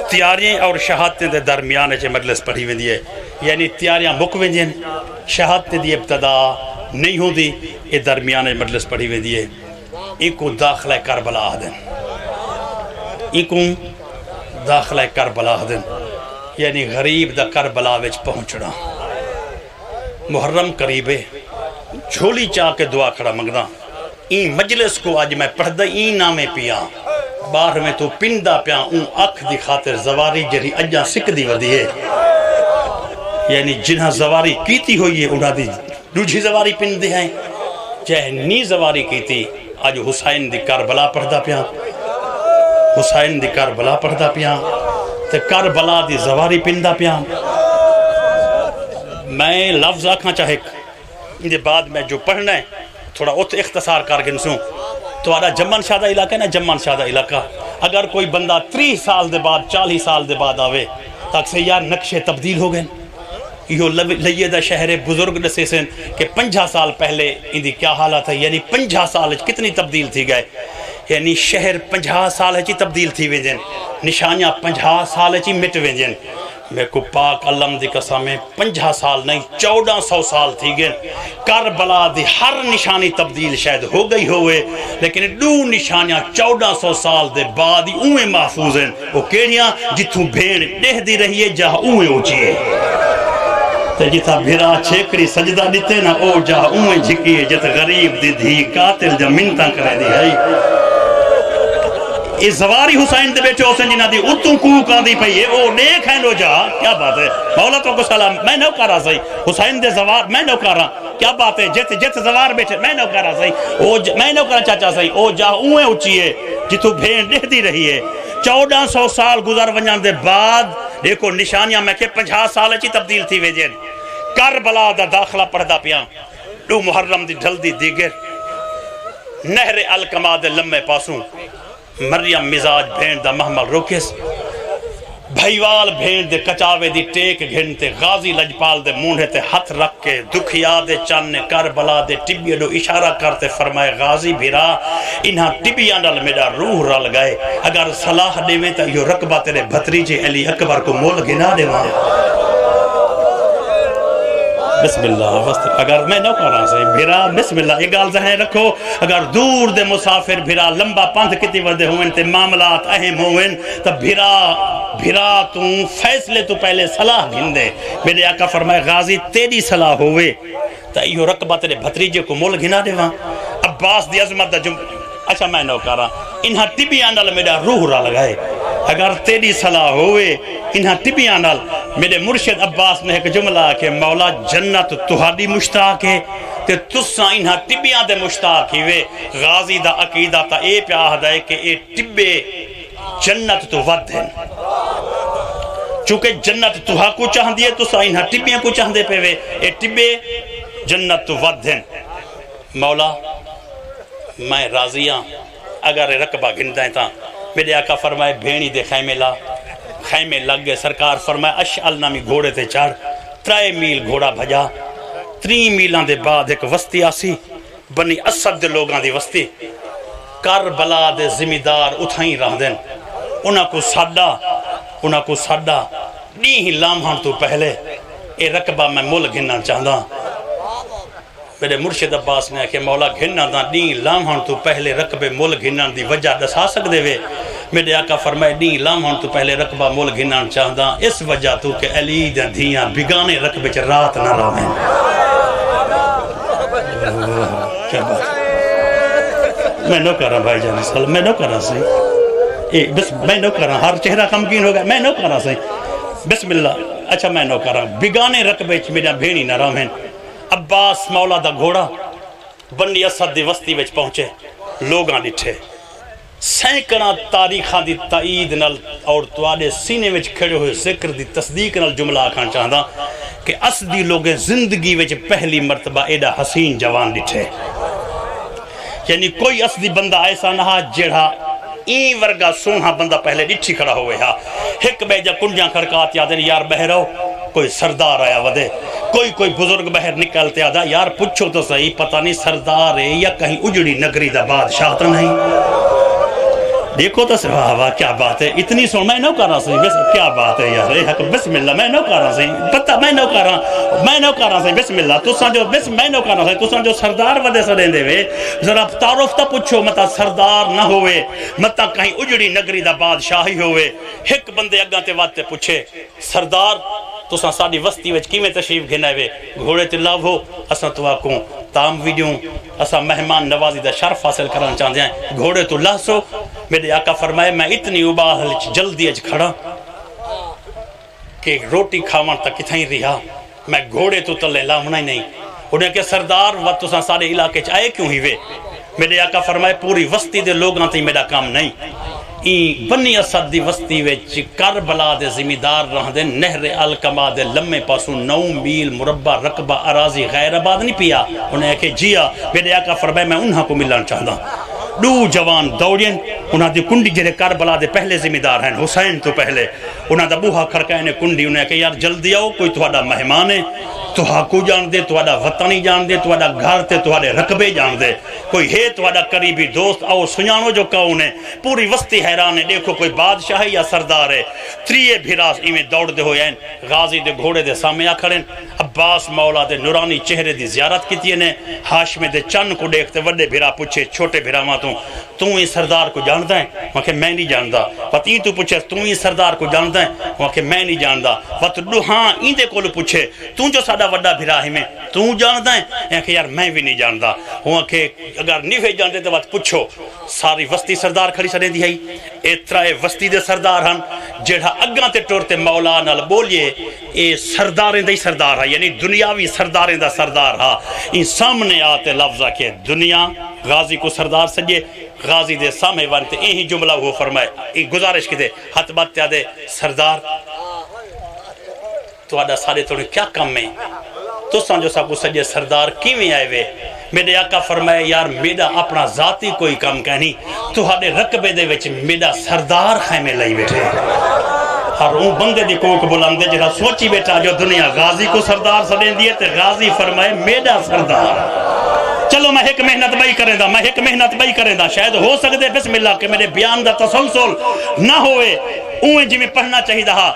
تیاریاں اور شہادتیں دے درمیان مجلس پڑھی ہوئی دیئے یعنی تیاریاں مکویں دیں شہادتیں دی ابتدا نہیں ہوں دی یہ درمیان مجلس پڑھی ہوئی دیئے ان کو داخلہ کربلا دیں ان کو داخلہ کربلا دیں یعنی غریب دا کربلا وچ پہنچنا محرم قریبے جھولی چاہ کے دعا کھڑا منگنا این مجلس کو آج میں پڑھ دا این نامے پیا باہر میں تو پندہ پیا اون اکھ دی خاطر زواری جری اجاں سکھ دی ودی ہے یعنی جنہاں زواری کیتی ہوئی ہے انہاں دی دوجھی زواری پندے ہیں چاہے نی زواری کیتی آج حسین دی کربلا پڑھ دا پیا حسین دی کربلا پڑھ دا پیا تے کربلا دی زواری پندہ پیا میں لفظ آکھاں چاہے یہ بعد میں جو پڑھنا ہے تھوڑا ات اختصار کر گنسوں تو آرہا جمن شادہ علاقہ ہے نا جمن شادہ علاقہ اگر کوئی بندہ 30 سال دے بعد 40 سال دے بعد آوے تاک سے یار نقشے تبدیل ہو گئے یہ لئیے دا شہر بزرگ نسے سن کہ 50 سال پہلے اندھی کیا حالات ہے یعنی 50 سال کتنی تبدیل تھی گئے یعنی شہر 50 سال چی تبدیل تھی ویجن نشانیاں 50 سال چی مٹ ویجن میں کو پاک علم دی قسمیں 50 سال نہیں 1400 سال تھی گئے کربلا دی ہر نشانی تبدیل شاید ہو گئی ہوئے لیکن دو نشانیاں 1400 سال دے بعد ہی اوہیں محفوظ ہیں وہ کہنیاں جتوں بھیڑ دہ دی رہی ہے جہاں اوہیں اونچی ہے تے جتا بھیرا چھیکری سجدہ دیتے نا او جہاں اوہیں جھکی ہے جت غریب دی دھی قاتل جا منتاں کرے دی ہے اس زواری حسین دے بیٹے حسین جنہ دی اتوں کوکاں دی پئی ہے او دیکھ ہیں لو جا کیا بات ہے مولا تو کو سلام میں نو کر رہا صحیح حسین دے زوار میں نو کر رہا کیا بات ہے جت زوار بیٹھے میں نو کر رہا صحیح میں نو کرنا چاچا صحیح او جا اویں اونچی ہے جتوں بھیڑ دہ دی رہی ہے 1400 سال گزر ونجان دے بعد دیکھو نشانیاں میں کہ 50 سال چی تبدیل تھی ویجن کربلا دا داخلہ پڑھدا پیا دو محرم دی ڈھل دی دیگر نہر الکما دے لمے پاسوں مریم مزاج بھین دا محمل روکس بھائیوال بھین دے کچاوے دی ٹیک گھنتے غازی لجپال دے مونڈے تے ہتھ رکھ کے دکھیا دے چانے کربلا دے ٹبیے دو اشارہ کرتے فرمائے غازی بھیرا انہاں ٹبیاں ڈال میرا روح رل گئے اگر صلاح دے میں تا یہ رقبہ تیرے بھتریجے علی اکبر کو مول گنا دے وہاں بسم اللہ اگر میں نہ کر رہا سے بھیرا بسم اللہ یہ گال ذہن رکھو اگر دور دے مسافر بھیرا لمبا پانت کتی وردے ہوئن تے معاملات اہم ہوئن تو بھیرا تو فیصلے تو پہلے صلاح گھن دے میرے آقا فرمائے غازی تیری صلاح ہوئے تو یہ رقبہ تیرے بھتریجے کو مول گھنا دے وہاں عباس دی عظمت دا اچھا میں نہ کر رہا انہاں ٹبیاں نال میرا روح را لگائے اگر تیری صلاح ہوئے انہاں ٹبیاں نال میرے مرشد عباس نے ایک جملہ کہ مولا جنت تہاڈی مشتاق ہے تے تساں انہاں ٹبیاں دے مشتاق ہی وے غازی دا عقیدہ تا اے پیاہدا ہے کہ اے ٹبے جنت تو ود ہیں چونکہ جنت تہا کو چاہندی ہے تساں انہاں ٹبیاں کو چاہندے پہ وے اے ٹبے جنت تو ود ہیں مولا میں راضی ہاں اگر رقبہ گھندا ہے تا میرے آقا فرمائے بھینی دے خیمے لا خیمے لگ گئے سرکار فرمائے اشعل نامی گھوڑے تے چڑھ 3 میل گھوڑا بھجا 3 میلان دے بعد ایک وستی آسی بنی اسد دے لوگاں دی وستی کربلا دے زمیندار اتھائیں رہ دیں انہاں کو ساڈا نہیں لامحان تو پہلے اے رقبہ میں مل گھننا چاہتا میرے مرشد عباس نے کہ مولا گھننا دا نہیں لامحان تو پہلے رقبے مل گھننا دی وجہ دسا سکدے وے میرے آقا فرمائے نہیں لامحان تو پہلے رقبہ مل گھننا چاہتا اس وجہ تو کہ علی دے دھیاں بگانے رقبے چ رات نہ رہیں کیا بات میں نو کر رہا بھائی جان سلام میں نو کر رہا سی بس میں نو کر رہا ہر چہرہ کمگین ہو گیا میں نو کر رہا سی بسم اللہ اچھا میں نو کر رہا بگانے رقبے چ میرا بھینی نہ رہیں عباس مولا دا گھوڑا بنی اسد دی وستی وچ پہنچے لوگاں ڈٹھے سینکڑا تاریخاں دی تائید نال اور تواڈے سینے وچ کھڑے ہوئے ذکر دی تصدیق نال جملہ آکھنا چاہدا کہ اسدی لوگے زندگی وچ پہلی مرتبہ ایڈا حسین جوان ڈٹھے یعنی کوئی اسدی بندہ ایسا نہ جڑا این ورگا سونا بندہ پہلے ڈٹھی کھڑا ہوئے ہاں ایک بیجا کنجاں کھڑکات یادن یار بہرو کوئی سردار آیا ودے کوئی بزرگ بہر نکلتے آدھا یار پچھو تو صحیح پتہ نہیں سردار ہے یا کہیں اجڑی نگری دا بادشاہ تو نہیں دیکھو تو سے واہ کیا بات ہے اتنی سن میں نو کر رہا سی بس کیا بات ہے یار بسم اللہ میں نو کر رہا سی پتہ میں نو کر رہا سی بسم اللہ تساں جو بس میں نو کر رہا سی تساں جو سردار ودے سڑیں دے وے ذرا تعارف تا پوچھو متا سردار نہ ہوئے متا کہیں اجڑی نگری دا بادشاہی ہوئے ایک بندے اگاں تے واتے پوچھے سردار تساں ساڈی وستی وچ کیویں تشریف گھنے وے گھوڑے تے لاو اساں تواکوں تام ویڈیو اساں مہمان نوازی دا شرف حاصل کرنا چاہتے ہیں گھوڑے تو لاسو میرے آقا فرمائے میں اتنی اباہل جلدی اج کھڑا کہ روٹی کھاون تک کتھائیں رہا میں گھوڑے تو تلے لاؤنا ہی نہیں انہیں کہ سردار وقت تساں سارے علاقے چ آئے کیوں ہی وے میرے آقا فرمائے پوری وستی دے لوگاں تے میرا کام نہیں بنی اسد دی وستی وچ کربلا دے زمیندار رہ دے نہر الکما دے لمے پاسوں 9 میل مربع رقبہ اراضی غیر آباد نہیں پیا انہیں کہ جیا میرے آقا فرمائے میں انہاں کو ملنا چاہتا دو جوان دوڑین انہاں دی کنڈی جڑے کربلا دے پہلے زمیندار ہیں حسین تو پہلے انہاں دا بوہا کھڑکائے نے کنڈی انہیں کہ یار جلدی آؤ کوئی تہاڈا مہمان ہے تہاکو جان دے تہاڈا وطنی جان دے تہاڈا گھر تے تہاڈے رقبے جان دے کوئی ہے تہاڈا قریبی دوست آؤ سنجانو جو کون ہے پوری وستی حیران ہے دیکھو کوئی بادشاہ ہے یا سردار ہے تریے بھیراس ایویں دوڑ دے ہوئے ہیں غازی دے گھوڑے دے سامنے آ کھڑے عباس مولا دے نورانی چہرے دی زیارت کیتی نے ہاشمی دے چن کو دیکھتے وڈے بھیرا پوچھے چھوٹے بھیرا ماں تو ہی سردار کو جانتا ہے وہاں کہ میں نہیں جانتا پتی تو پوچھے تو ہی سردار کو جانتا ہے وہاں کہ میں نہیں جانتا وقت ہاں ایندے کو پوچھے تو جو ساڈا وڈا بھرا ہے میں تو جانتا ہے کہ یار میں بھی نہیں جانتا وہاں کہ اگر نہیں جانتے تو وقت پوچھو ساری وستی سردار کھڑی سڑے دی ہے اترائے وستی دے سردار ہن جڑا اگاں تے ٹورتے مولا نال بولیے اے سرداریں دے سردار ہے یعنی دنیاوی سرداریں دا سردار ہا ان سامنے آتے لفظہ کہ دنیا غازی کو سردار سجے غازی دے سامنے وانتے یہی جملہ وہ فرمائے ایک گزارش کی دے ہاتھ بات دے سردار تو آدھا سارے توڑے کیا کم میں تو سانجو سا کو سجے سردار کیویں آئے وے میرے آقا فرمائے یار میرا اپنا ذاتی کوئی کم کہنی تو ہاڑے رقبے دے وچ میرا سردار خیمے لئی بیٹھے ہر اون بندے دی کوک بلندے جہاں سوچی بیٹھا جو دنیا غازی کو سردار سڑیں دیئے تے غازی فرمائے میرا سردار چلو میں ایک محنت بھائی کریں دا شاید ہو سکتے بسم اللہ کہ میرے بیان دا تسلسل نہ ہوئے اوہیں جی میں پڑھنا چاہی دہا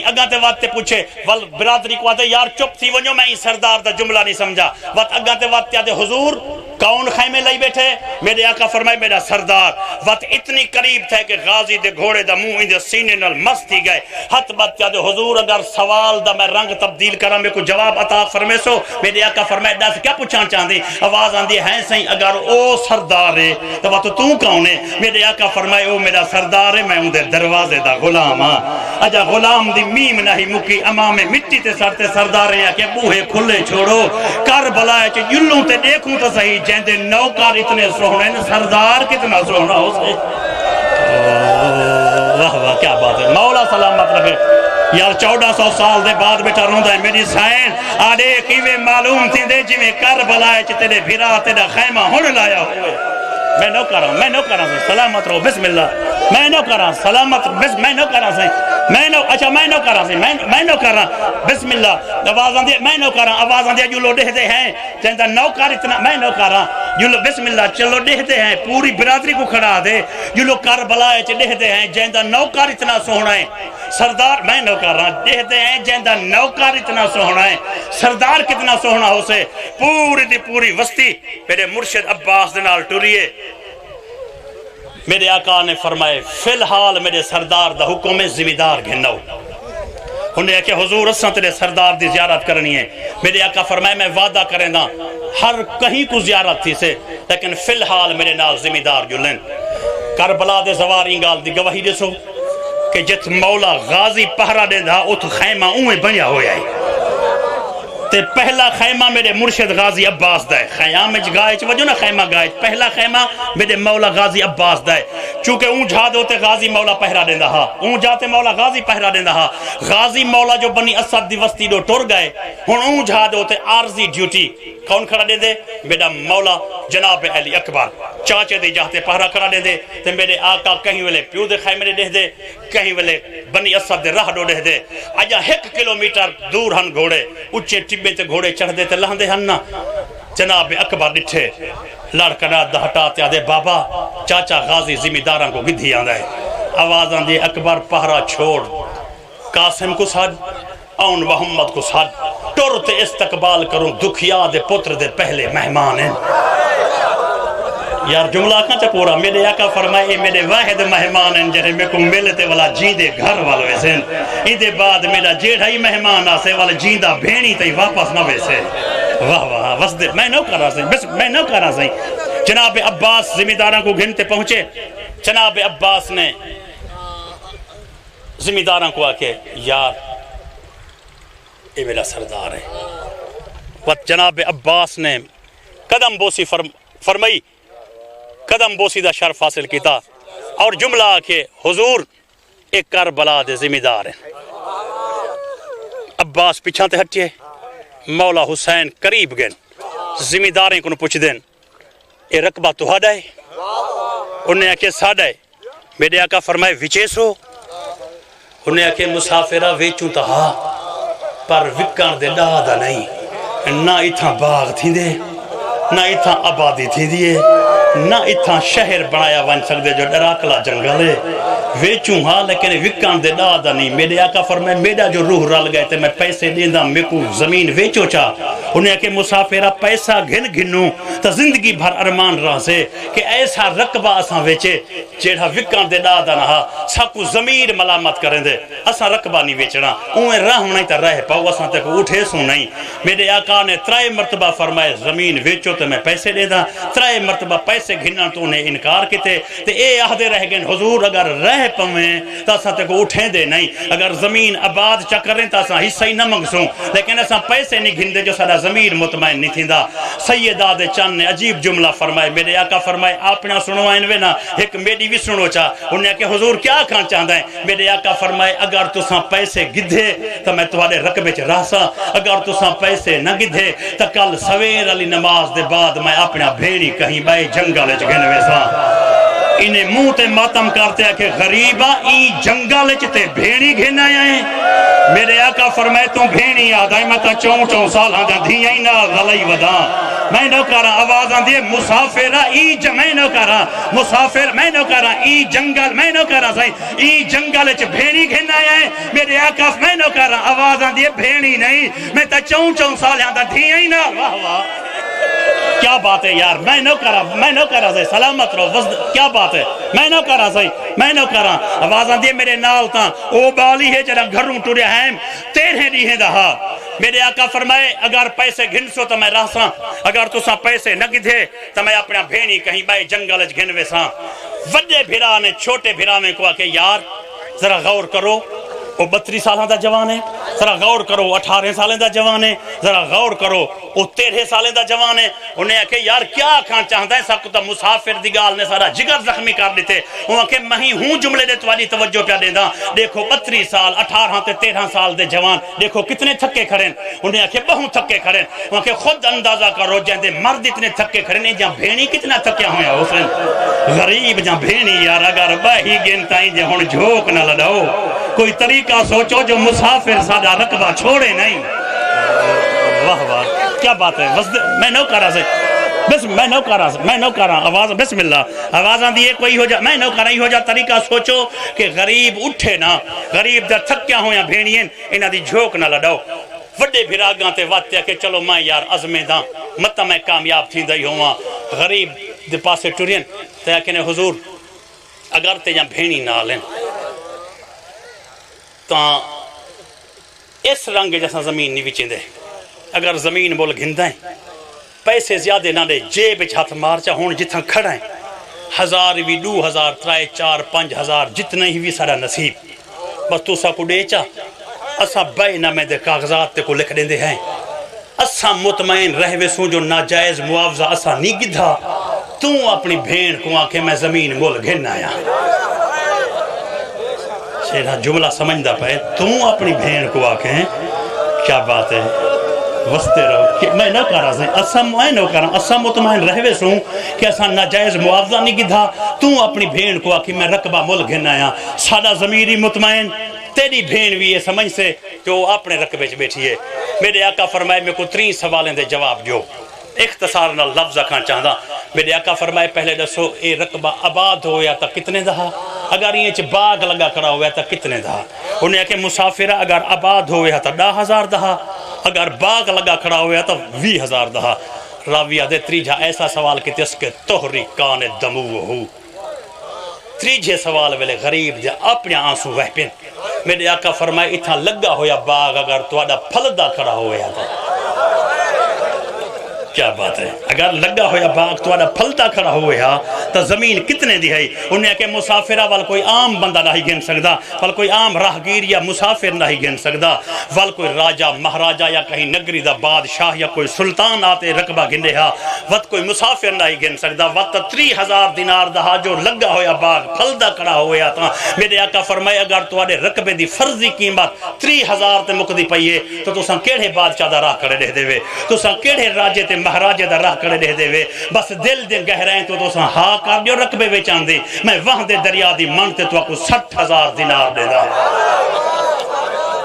اگاں تے وقت تے پوچھے وال برادری کو آتے یار چپ تھی ونجو میں سردار دا جملہ نہیں سمجھا وقت اگاں تے وقت تے آتے حضور کون خیمے لئی بیٹھے میرے آقا فرمائے میرا سردار وقت اتنی قریب تھے کہ غازی دے گھوڑے دا منہ اندے سینے نال مستی گئے حت بات تے آتے حضور اگر سوال دا میں رنگ تبدیل کرا میں کو جواب عطا فرمے سو میرے آقا فرمائے دس کیا پوچھان چاہتے آواز آندی ہے سہیں اگر او سردار ہے تو وقت تو کون ہے میرے آقا فرمائے او میرا سردار ہے میں اندے دروازے دا غلام ہاں اجا غلام دی میم نہیں مکی امام مٹی تے سرتے سردار ہیں کہ بوہے کھلے چھوڑو کربلا چ جلوں تے دیکھوں تو صحیح جیندے نوکار اتنے سوہنے سردار کتنا سوہنا ہو سے واہ واہ کیا بات ہے مولا سلامت رکھے یار 1400 سال دے بعد بیٹا روندہ ہے میری سائن آڑے کیویں معلوم تھی دے جی میں کربلا چ تیرے بھرا تیرا خیمہ ہونے لایا ہوئے میں نو کر رہا ہوں سلامت رہو بسم اللہ میں نو کر رہا ہوں سلامت میں نو کر رہا ہوں میں نو اچھا میں نو کر رہا ہوں میں نو کر رہا ہوں بسم اللہ آوازاں دے میں نو کر رہا ہوں آوازاں دے جو لو دے ہیں چاہتا نو کر اتنا میں نو کر رہا ہوں جو لو بسم اللہ چلو دے ہیں پوری برادری کو کھڑا دے جو لو کربلا ہے دے ہیں جہندہ نوکر اتنا سونا ہے سردار میں نو کر رہا ہوں دے ہیں جہندہ نوکر اتنا سونا ہے سردار کتنا سونا ہو سے پوری دی پوری وسطی میرے مرشد عباس دنال ٹوریے میرے آقا نے فرمائے فی الحال میرے سردار دا حکم ذمہ دار گھنو انہیں کہ حضور اساں تیرے سردار دی زیارت کرنی ہے میرے آقا فرمائے میں وعدہ کریں دا ہر کہیں کو زیارت تھی سے لیکن فی الحال میرے نال ذمہ دار جو لیں کربلا دے زواری گال دی گواہی دے سو کہ جت مولا غازی پہرا دے دا ات خیمہ اوے بنیا ہویا ہے تے پہلا خیمہ میرے مرشد غازی عباس دا ہے خیام گائچ وجہ نا خیمہ گائچ پہلا خیمہ میرے مولا غازی عباس دا ہے چونکہ اون جھا دوتے غازی مولا پہرا دیں دا اون جاتے مولا غازی پہرا دیں دا غازی مولا جو بنی اسد دی وسطی دو ٹور گئے ہن اون جھا دوتے عارضی ڈیوٹی کون کھڑا دے دے میرا مولا جناب علی اکبر چاچے دے جاتے پہرا کھڑا دے دے تے میرے آقا کہیں ویلے پیو دے خیمے دے دے کہیں ویلے بنی اسد دے راہ دو دے دے آجا 1 کلومیٹر دور ہن گھوڑے اچھے ٹبے تے گھوڑے چڑھ دے تے لہن دے ہن نا جناب اکبر ڈٹھے لڑکنا دہٹاتے آدھے بابا چاچا غازی ذمہ داراں کو گدھی آندہ ہے آوازاں دے اکبر پہرا چھوڑ قاسم کو ساتھ اون محمد کو ساتھ ٹورتے استقبال کروں دکھیا دے پتر دے پہلے مہمان ہیں یار جملہ کہاں چا پورا میرے آقا فرمائے میرے واحد مہمان ہیں جنہیں میں کو ملتے والا جیندے گھر والو ویسے اندے بعد میرا جیڑھائی مہمان آسے والا جیندہ بھینی تے واپس نہ ویسے واہ واہ وسدے میں نو کر رہا سیں بس میں نو کر رہا سیں جناب عباس ذمہ داراں کو گھنتے پہنچے جناب عباس نے ذمہ داراں کو آکے یار اے میرا سردار ہے وقت جناب عباس نے قدم بوسی فرمائی قدم بوسی دا شرف حاصل کیتا اور جملہ آکے حضور ایک کربلا دے ذمہ دار ہیں عباس پیچھاں تے ہٹے مولا حسین قریب گئن ذمہ داریں کو پوچھ دیں اے رقبہ تو ہاڑا ہے انہیں آکے ساڑا ہے میرے آقا فرمائے وچیسو انہیں آکے مسافرہ ویچوں تہا پر وکان دے ڈادا نہیں نہ اتھا باغ تھی دے نہ اتھا آبادی تھی دیے نہ اتھا شہر بنایا ون سکتے جو ڈراکلا جنگل ہے ویچوں ہاں لیکن وکان دے ڈادا نہیں میرے آقا فرمائے میرا جو روح رل گئے تھے میں پیسے دیندہ میں کو زمین ویچو چاہ انہیں کہ مسافرہ پیسہ گھنوں تا زندگی بھر ارمان رہا سے کہ ایسا رقبہ اساں ویچے جیڑا وکان دے ڈادا نہا ساکو زمین ملامت کریں دے اساں رقبہ نہیں ویچنا اوہیں راہ نہیں تا رہ پاؤ اساں تے کو اٹھے سو نہیں میرے آقا نے 3 مرتبہ فرمائے زمین ویچو تو میں پیسے دے دا 3 مرتبہ پیسے گھننا تو انہیں انکار کیتے تے اے آہدے رہ گئے حضور اگر رہ پویں تا اساں تے کو اٹھیں دے نہیں اگر زمین آباد چا کریں تا اساں حصہ ہی نہ منگسوں لیکن اساں پیسے نہیں گھن دے جو سارا زمین مطمئن نہیں تھیندا سیدہ دے چند نے عجیب جملہ فرمائے میرے آقا فرمائے آپنا سنو آئین وے نا ایک میڈی بھی سنو چاہ انہیں کہ حضور کیا کھان چاہتا ہے میرے آقا فرمائے اگر تساں پیسے گدھے تو میں تمہارے رقبے چ رہساں اگر تساں پیسے نہ گدھے تو کل سویر علی نماز دے بعد میں اپنا بھیڑی کہیں بائے جنگل چ گن ویساں انہیں منہ تے ماتم کرتے ہیں کہ غریبہ ای جنگل چتے بھیڑی گھن آیا ہیں میرے آقا فرمائے تم بھیڑی آدھا ہے میں تا 4 سال ہاں جان دھیاں ہی نہ غلائی وداں میں نو کرا آواز آن دیئے مسافرہ ای میں نو کرا مسافر میں نو کرا ای جنگل میں نو کرا سائیں ای جنگل چ بھیڑی گھن آیا ہیں میرے آقا میں نو کرا آواز آن دیئے بھیڑی نہیں میں تا 4 سال ہاں جان دھیاں ہی نہ واہ واہ کیا بات ہے یار میں نو کرا سائی سلامت رہو کیا بات ہے میں نو کرا سائی میں نو کرا آوازاں دیے میرے نال تاں او بالی ہے جڑا گھروں ٹورے ہیں 13 دیہیں دہا میرے آقا فرمائے اگر پیسے گھنسو تو میں رہساں اگر تساں پیسے نہ گدھے تو میں اپنا بھینی کہیں بائے جنگل گھن ویساں وڈے بھیرانے چھوٹے بھیرانے کو آکے یار ذرا غور کرو وہ 32 سالوں دا جوان ہے، ذرا غور کرو 18 سالوں دا جوان ہے، ذرا غور کرو وہ 13 سالوں دا جوان ہے۔ انہیں کہ یار کیا کھان چاہتا ہے، سب کو تو مسافر دی گال نے سارا جگر زخمی کر دیتے۔ وہ کہ میں ہوں جملے دے تواڈی توجہ پہ دینا، دیکھو 32 سال 18 تے 13 سال دے جوان دیکھو کتنے تھکے کھڑے ہیں۔ انہیں کہ بہت تھکے کھڑے ہیں، وہ کہ خود اندازہ کرو جہاں مرد اتنے تھکے کھڑے ہیں، جہاں بھینی کتنا تھکیا ہویا حسین غریب جہاں بھینی یار اگر باہی گنتائیں جہاں ہن جھوک نہ لڑاؤ، کوئی طریقہ سوچو جو مسافر سادہ رقبہ چھوڑے نہیں۔ واہ واہ کیا بات ہے، میں نو کرا سے میں نو کرا آواز بسم اللہ آوازاں دیئے کوئی ہو جا، میں نو کرا ہی ہو جا طریقہ سوچو کہ غریب اٹھے نا، غریب در تھکیا ہویا بھینین انہاں دی جھوک نہ لڑاؤ۔ وڈے بھراگاں تے وقت ہے کہ چلو میں یار عزمے دا متا میں کامیاب تھی دائی ہوا، غریب دے پاسے ٹورین تے کہنے حضور اگر تے جہاں بھینی نہ لیں تو اس رنگ جیسا زمین نہیں بچیں دے، اگر زمین بول گھندائیں پیسے زیادہ نہ دے جیب ہاتھ مار چاہ ہون جتھاں کھڑا ہیں 1000 بھی 2000 3 4 5000 جتنے ہی بھی سارا نصیب بس تو سا کو دے چاہ اسا بے نامے دے کاغذات تے کو لکھ دیں دے ہیں، اسا مطمئن رہوے سوں جو ناجائز معاوضہ اسا نہیں گدھا، تو اپنی بھین کو آکے میں زمین مول گھن آیا۔ شیرہ جملہ سمجھدا پائے تو اپنی بھین کو آکے کیا بات ہے وستے رہو میں نہ کر رہا اسا مطمئن رہوے سوں کہ اسا ناجائز معاوضہ نہیں گدھا، تو اپنی بھین کو آکے میں رقبہ مول گھن آیا۔ سادہ ضمیری مطمئن تیری بھین بھی یہ سمجھ سے کہ وہ اپنے رقبے چ بیٹھی ہے۔ میرے آقا فرمائے میں کو 3 سوالیں دے جواب دیو، اختصار نہ لفظ کھان چاہتا۔ میرے آقا فرمائے پہلے دسو اے رقبہ آباد ہویا تا کتنے دہا، اگر یہ چھ باغ لگا کھڑا ہویا تا کتنے دہا؟ انہیں کہ مسافرہ اگر آباد ہویا تا 10,000 دہا، اگر باغ لگا کھڑا ہویا تا 20,000 دہا۔ راویہ دے تریجہ ایسا سوال کی تس کے توہری کان دمو ہو، تریجہ سوال ویلے غریب جا اپنے آنسو وہ پین۔ میرے آقا فرمائے اتھا لگا ہویا باغ اگر توڑا پھلدہ کھڑا ہویا تا، کیا بات ہے، اگر لگا ہویا باغ توڑا پھلتا کھڑا ہویا تا زمین کتنے دی ہے؟ انہیں کہ مسافرہ وال کوئی عام بندہ نہیں گن سکتا، وال کوئی عام راہگیر یا مسافر نہیں گن سکتا، وال کوئی راجہ مہاراجہ یا کہیں نگری دا بادشاہ یا کوئی سلطان آتے رقبہ گندے ہا، وقت کوئی مسافر نہیں گن سکتا۔ وقت 3000 دینار دہا جو لگا ہویا باغ پھلتا کھڑا ہویا تا۔ میرے آقا فرمائے اگر توڑے رقبے دی فرضی قیمت 3000 تے مقدی پئیے تو تو سن کیڑے بادشاہ دا راہ کھڑے دے دے وے، تو سن کیڑے راجے تے مہاراجے دا راہ کھڑے دے دے وے، بس دل دے گہرائیں تو سن ہاں کر دیو رقبے وے چاندے، میں وہاں دے دریا دی منتے تو کو 60,000 دینار دے دا۔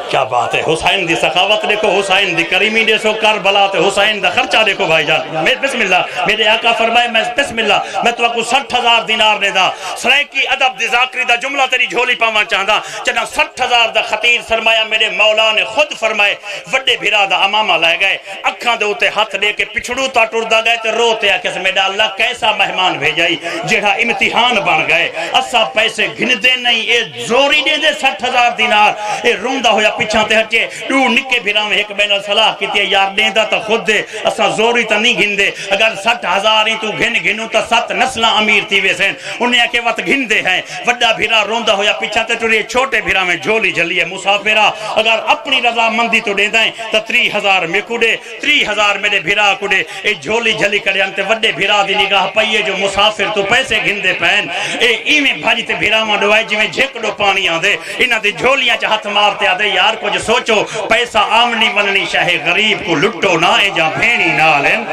کیا بات ہے، حسین دی سخاوت دیکھو، حسین دی کریمی دیکھو، کربلا تے حسین دا خرچہ دیکھو بھائی جان۔ بسم اللہ میرے آقا فرمائے میں بسم اللہ میں تو کو 60,000 دینار دے دا۔ سرائکی ادب دی ذاکری دا جملہ تیری جھولی پاواں چاہدا، چنا 60,000 دا خطیر سرمایہ میرے مولا نے خود فرمائے۔ وڈے بھرا دا امامہ لائے گئے، اکھاں دے اوتے ہاتھ لے کے پچھڑو تا ٹردا گئے تے روتے آ کہ میرا اللہ کیسا مہمان بھیجائی جہاں امتحان بن گئے، اسا پیسے گھن دے نہیں، اے زوری دے دے 60,000 دینار، اے روندا ہویا پچھاں تے ہٹے دو نکے بھیراں میں ایک بین الصلاح کیتی ہے یار دیندا تا خود دے، اسا زوری تا نہیں گھن دے، اگر 60,000 ہی تو گھنوں تا 7 نسلہ امیر تھی ویسین۔ انہیں کہ وقت گھن دے ہیں، وڈا بھیرا روندا ہویا پچھاں تے ٹرے چھوٹے بھیرا میں جھولی جلی ہے۔ مسافرہ اگر اپنی رضا مندی تو دے دائیں تا 30,000 میں کڑے 30,000 میرے بھیرا کڑے، اے جھولی جلی کڑے انتے وڈے بھیرا دی نگاہ پئیے جو مسافر تو پیسے گھن دے پہن، اے ایمیں بھاج تے بھیرا ماں ڈوائے جی میں جھکڑو پانی آن دے، انہاں دے جھولیاں چا ہاتھ مارتے آ دے یار کچھ سوچو پیسہ آمنی وننی شاہ غریب کو لٹو نہ اے جا بھینی نہ لین،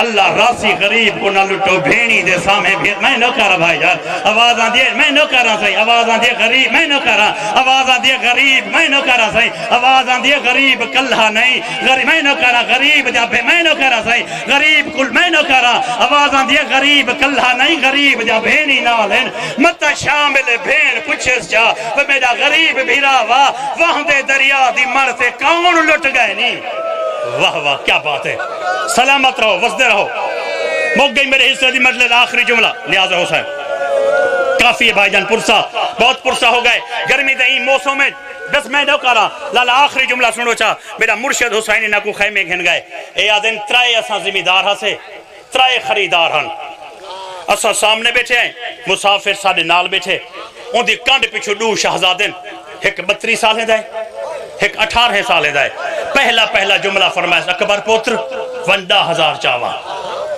اللہ راسی غریب کو نہ لٹو بھینی دے سامنے بھی میں نہ کر بھائی جان آوازاں دیے میں نہ کراں صحیح آوازاں دیے غریب میں نہ کراں آوازاں دیے غریب میں نہ کراں صحیح آوازاں دیے غریب کلہ نہیں غریب میں نہ کراں غریب جا میں نہ کراں صحیح غریب کل میں نہ کراں آوازاں دیے غریب کلہ نہیں غریب جا بھینی نہ لین مت شامل بھین پچھس جا وہ میرا غریب بھیرا وہاں دے دریا دی مرتے کون لٹ گئے نہیں۔ واہ واہ کیا بات ہے، سلامت رہو وسدے رہو۔ موک گئی میرے حصے دی مجلس آخری جملہ نیاز حسین کافی ہے بھائی جان، پرسا بہت پرسا ہو گئے گرمی دے موسم میں بس میں نہ کرا لالا آخری جملہ سنو چاہ میرا مرشد حسین نہ کو خیمے گھن گئے اے آدن ترائے اساں ذمہ دار ہاں سے ترائے خریدار ہاں اساں سامنے بیٹھے ہیں مسافر ساڑے نال بیٹھے ان دی کانڈ پچھو دو شہزادن ایک 32 سال ہے ایک 18 سال ہے پہلا جملہ فرمائے اکبر پوتر ون 10,000 چاوا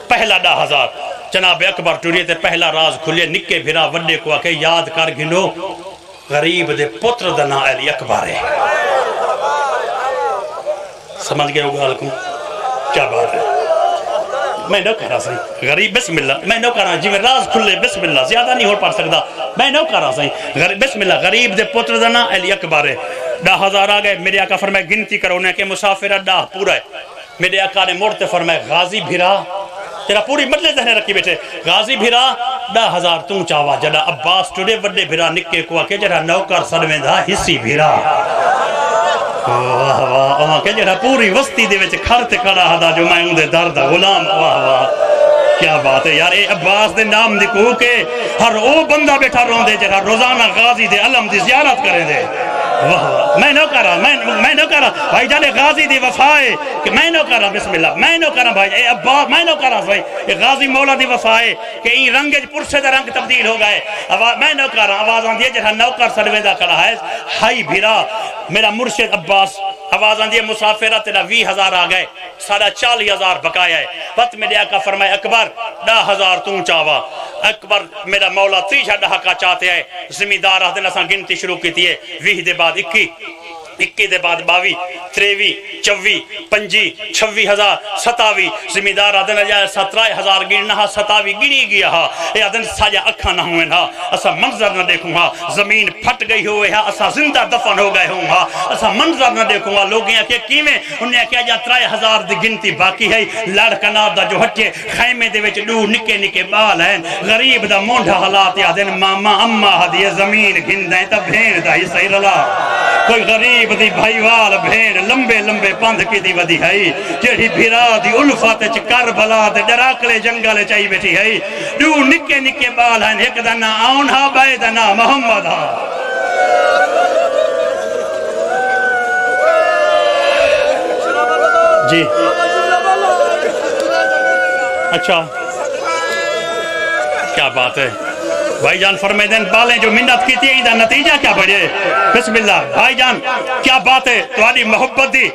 پہلا 10,000 جناب اکبر ٹوریے تے پہلا راز کھلے نکے بھرا وڈے کو آکے یاد کر گھنو غریب دے پتر دنا علی اکبر ہے سمجھ گئے ہوگا لکھوں کیا بات ہے میں نہ کہہ رہا سہی غریب بسم اللہ میں نہ کہہ رہا جی میں راز کھلے بسم اللہ زیادہ نہیں ہو پڑ سکتا میں نہ کہہ رہا سہی بسم اللہ غریب دے پتر دنا علی اکبر ہے 10,000 آ گئے میرے آقا فرمائے گنتی کرو نے کہ مسافرہ 10 پورا ہے میرے آقا نے موڑتے فرمائے غازی بھیرا تیرا پوری مطلع ذہنے رکھی بیٹھے غازی بھیرا 10,000 توں چاوا جڑا عباس ٹوڑے وڈے بھیرا نکے کو آکے جڑا نوکر سڑویں دا حصی بھیرا واہ واہ کہ جڑا پوری وستی دے وچ کھڑتے کھڑا ہدا جو میں اون دے درد غلام واہ واہ کیا بات ہے یار اے عباس دے نام دی کو کہ ہر او بندہ بیٹھا رون دے جڑا روزانہ غازی دے علم دی زیارت کرے دے واہ میں نہ کرا میں نہ کرا بھائی جانے غازی دی وفائے کہ میں نہ کرا بسم اللہ میں نہ کرا بھائی اے عباس میں نہ کرا بھائی اے غازی مولا دی وفائے کہ این رنگ پرسے دا رنگ تبدیل ہو گئے میں نہ کرا آواز آن دیئے جہاں نوکر سڑویں دا کھڑا ہے ہائی بھیرا میرا مرشد عباس آواز آن دیئے مسافرہ تیرا 20,000 آ گئے 40,000 بقایا ہے وقت میں آقا فرمائے اکبر 10,000 توں چاوا اکبر میرا مولا تیجہ ڈہکا چاہتے ہیں زمیندار آدھے نساں گنتی شروع کی تھی ہے 20 دے بعد 21 دے بعد 22 23 24 25 26,000 27 زمیندار آدھے نجائے 17,000 گرنا 27 گری گیا ہا اے آدھے ساجہ اکھا نہ ہوئے ہا اسا منظر نہ دیکھوں ہا زمین پھٹ گئی ہوئے ہا اسا زندہ دفن ہو گئے ہوں ہا اسا منظر نہ دیکھوں ہا لوگ ہیں کہ کیویں انہیں کیا جا 3,000 دی گنتی باقی ہے لڑکنا دا جو ہٹے خیمے دے وچ دو نکے نکے بال ہیں غریب دا مونڈا حالات آدھے ماما اما ہدی زمین گھندیں تا بھین دا ہی صحیح رلا کوئی غریب دی بھائیوال بھین لمبے لمبے پندھ کی دی ودی ہے جیڑی بھیرا دی الفت چ کربلا دے ڈراکلے جنگل چاہی بیٹھی ہے دو نکے نکے بال ہیں ایک دا نا آن ہا بے دا نا محمد ہا جی اچھا کیا بات ہے بھائی جان فرمائے دین بالیں جو منت کی تھی ایدہ نتیجہ کیا بڑھے بسم اللہ بھائی جان کیا بات ہے تواری محبت دی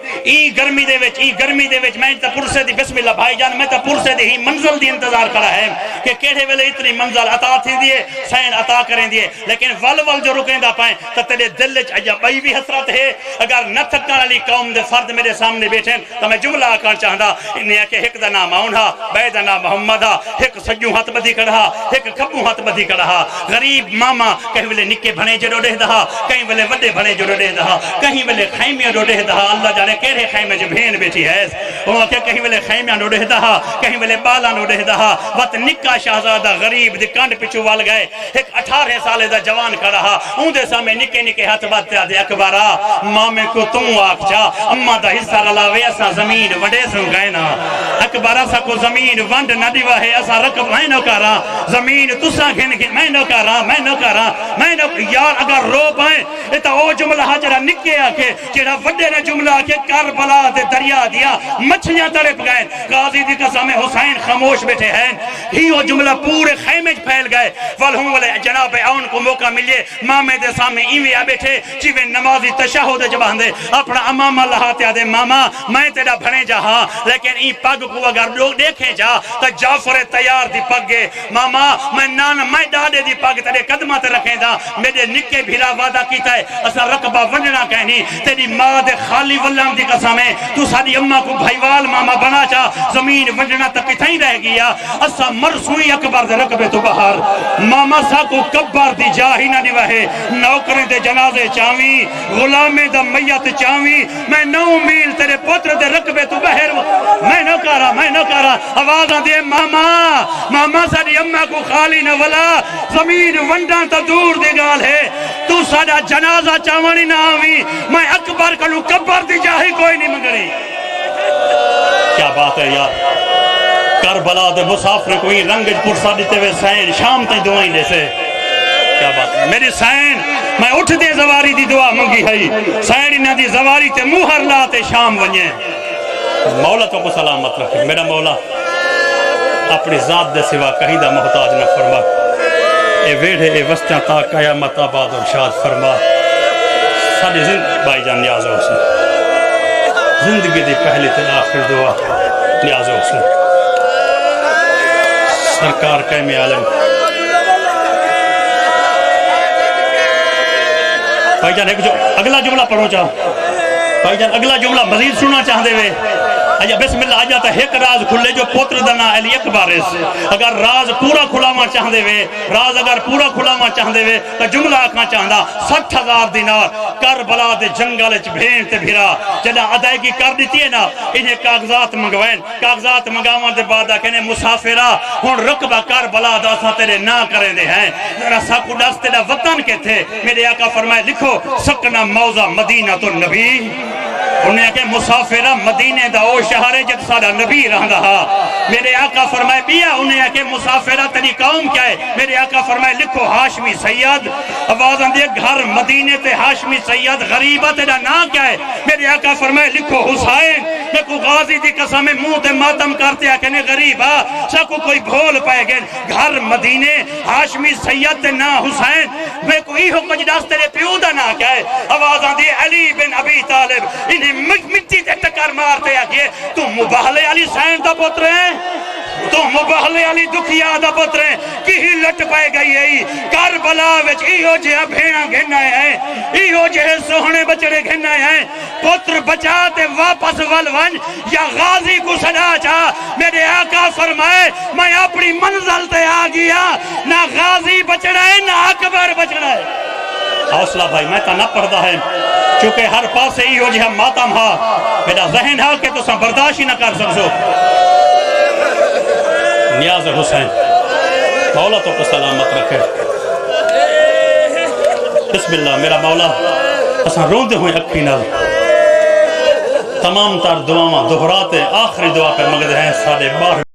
گرمی دے وچ میں تا پرسے دی بسم اللہ بھائی جان میں تا پرسے دی ہی منزل دی انتظار کرا ہے کہ کیڑے ویلے اتنی منزل عطا تھی دیئے سین عطا کریں دیئے لیکن ول جو رکیں دا پائیں تا تیرے دل وچ اجا بھائی بھی حسرت ہے اگر نہ تھکن علی قوم دے فرد میرے سامنے بیٹھیں تا میں جملہ آکار چاہندا انہیں کہ ایک دا نام آؤن ہا بے دا نام محمد ہا ایک سجو ہاتھ بدھی کڑھا ایک کھپو ہاتھ بدھی کڑھا غریب ماما کہیں ویلے نکے بھنے جو ڈے دہا کہیں ویلے وڈے بھنے جو ڈے دہا کہیں ویلے خیمیاں جو ڈے دہا اللہ جانے کیرے خیمے جو بھین بیٹھی ہے وہ کہ کہیں ویلے خیمیاں جو ڈے دہا کہیں ویلے بالا جو ڈے دہا وقت نکا شہزادہ غریب دی کانڈ پچھو وال گئے ایک 18 سالے دا جوان کھڑا اون دے سامنے نکے نکے ہاتھ بات دے اکبارا مامے کو تم آکھ جا اما دا حصہ رلاوے اسا زمین وڈے سن گئے نا اکبارا سا کو زمین ونڈ نہ دیوا ہے اسا رکب میں نو کارا زمین تسا گھن گھن میں نو میں نو یار اگر رو پائیں اتا او جملہ حجرہ نکے آکے جیڑا وڈے نے جملہ آکے کربلا دے دریا دیا مچھلیاں تڑپ گئے غازی دی قسم حسین خاموش بیٹھے ہیں ہی وہ جملہ پورے خیمے پھیل گئے والہوں والے جناب اون کو موقع ملے مامے دے سامنے ایویں آ بیٹھے چیویں نمازی تشہد جبان دے اپنا امام اللہ آتے دے ماما میں تیرا بھنے جا ہاں لیکن این پگ کو اگر لوگ دیکھیں جا تا جعفر تیار دی پگ گے ماما میں نانا میں ڈاڑے دی پگ تیرے قدمہ تے رکھیں دا میرے نکے بھیرا وعدہ کیتا ہے اسا رقبہ ونڈنا کہنی تیری ماں دے خالی واللہم دی قسمیں تو ساری اممہ کو بھائیوال ماما بنا چا زمین ونڈنا تک کتھائیں رہ گیا اسا مرسوئی اکبر دے رقبے تو بہار ماما سا کو کبر دی جاہی نہ دیوہے نوکریں دے جنازے چاویں غلامیں دا میت چاویں میں 9 میل تیرے پتر دے رقبے تو بہر میں نہ کارا آوازاں دے ماما ساری اممہ کو خالی نہ ولا زمین ونڈان تا دور دے گال ہے تو ساڑا جنازہ چاوانی نہ آویں میں اکبر کلو کبر دی جاہی کوئی نہیں منگنی کیا بات ہے یار کربلا دے مسافر کوئی رنگج پرسا دیتے ہوئے سین شام تائیں دعائیں جیسے کیا بات ہے میری سین میں اٹھ دے زواری دی دعا منگی ہے سین انہاں دی زواری تے موہر لاتے شام ونجیں مولا تو کو سلامت رکھے میرا مولا اپنی ذات دے سوا کہیں دا محتاج نہ فرما اے ویڑھے اے وسطیاں تا قیامت آباد ارشاد فرما ساری بھائی جان نیاز حسین زندگی دی پہلی تے آخر دعا نیاز حسین سرکار قائم عالم بھائی جان ایک جو اگلا جملہ پڑھو چاہو بھائی جان اگلا جملہ مزید سننا چاہتے ہوئے آجا بسم اللہ آجا تا ایک راز کھلے جو پوتر دنا علی اکبارس اگر راز پورا کھلاما چاہتے ہوئے راز اگر پورا کھلاما چاہتے ہوئے تو جملہ آکھنا چاہتا 60,000 دینار کربلا دے جنگل چ بھین تے بھیرا جنہ ادائیگی کر دیتی ہے نا انہیں کاغذات منگوائن کاغذات منگاوان دے بعد کہنے مسافرہ ہون رقبہ کربلا دا سا تیرے نہ کریں دے ہیں ذرا ساکو دست تیرا وطن کے تھے میرے آقا فرمائے لکھو سکنا موضع مدینہ تو نبی انہیں کہ مسافرہ مدینے دا او شہرے جت سارا نبی رہا رہا میرے آقا فرمائے بیا انہیں کہ مسافرہ تیری قوم کیا ہے میرے آقا فرمائے لکھو ہاشمی سید آواز اندے گھر مدینے تے ہاشمی سید غریبہ تیرا نا کیا ہے میرے آقا فرمائے لکھو حسین میں کو غازی دی قسم منہ تے ماتم کرتے ہیں کہ غریبہ سکو کوئی بھول پائے گئے گھر مدینے ہاشمی سید تے نا حسین میں کو ای حکم جداس تیرے پیودہ نا کیا ہے آواز اندے علی بن ابی طالب انہیں مٹی تے ٹکر مارتے ہیں تو مباہلے علی سین دا پتر ہیں تو مباہلے علی دکھیا دا پتر ہیں کی ہی لٹ پائے گئی ہے کربلا وچ ایہو جہاں بھیڑاں گھنائے ہیں ایہو جہاں سوہنے بچڑے گھنائے ہیں پتر بچاتے واپس والون یا غازی کو صدا چاہ میرے آقا فرمائے میں اپنی منزل تے آ گیا نہ غازی بچڑا ہے نہ اکبر بچڑا ہے حوصلہ بھائی میں تا نہ پڑھتا ہے چونکہ ہر پاس ہی ہو جہاں ماتم ہاں میرا ذہن ہاں کہ تو سن برداشت ہی نہ کر سکسو نیاز حسین مولا تو کو سلامت رکھے بسم اللہ میرا مولا اساں روندے ہوئے اکھی نال تمام تر دعاواں دہراتے آخری دعا پہ مگد ہیں ساڑھے 12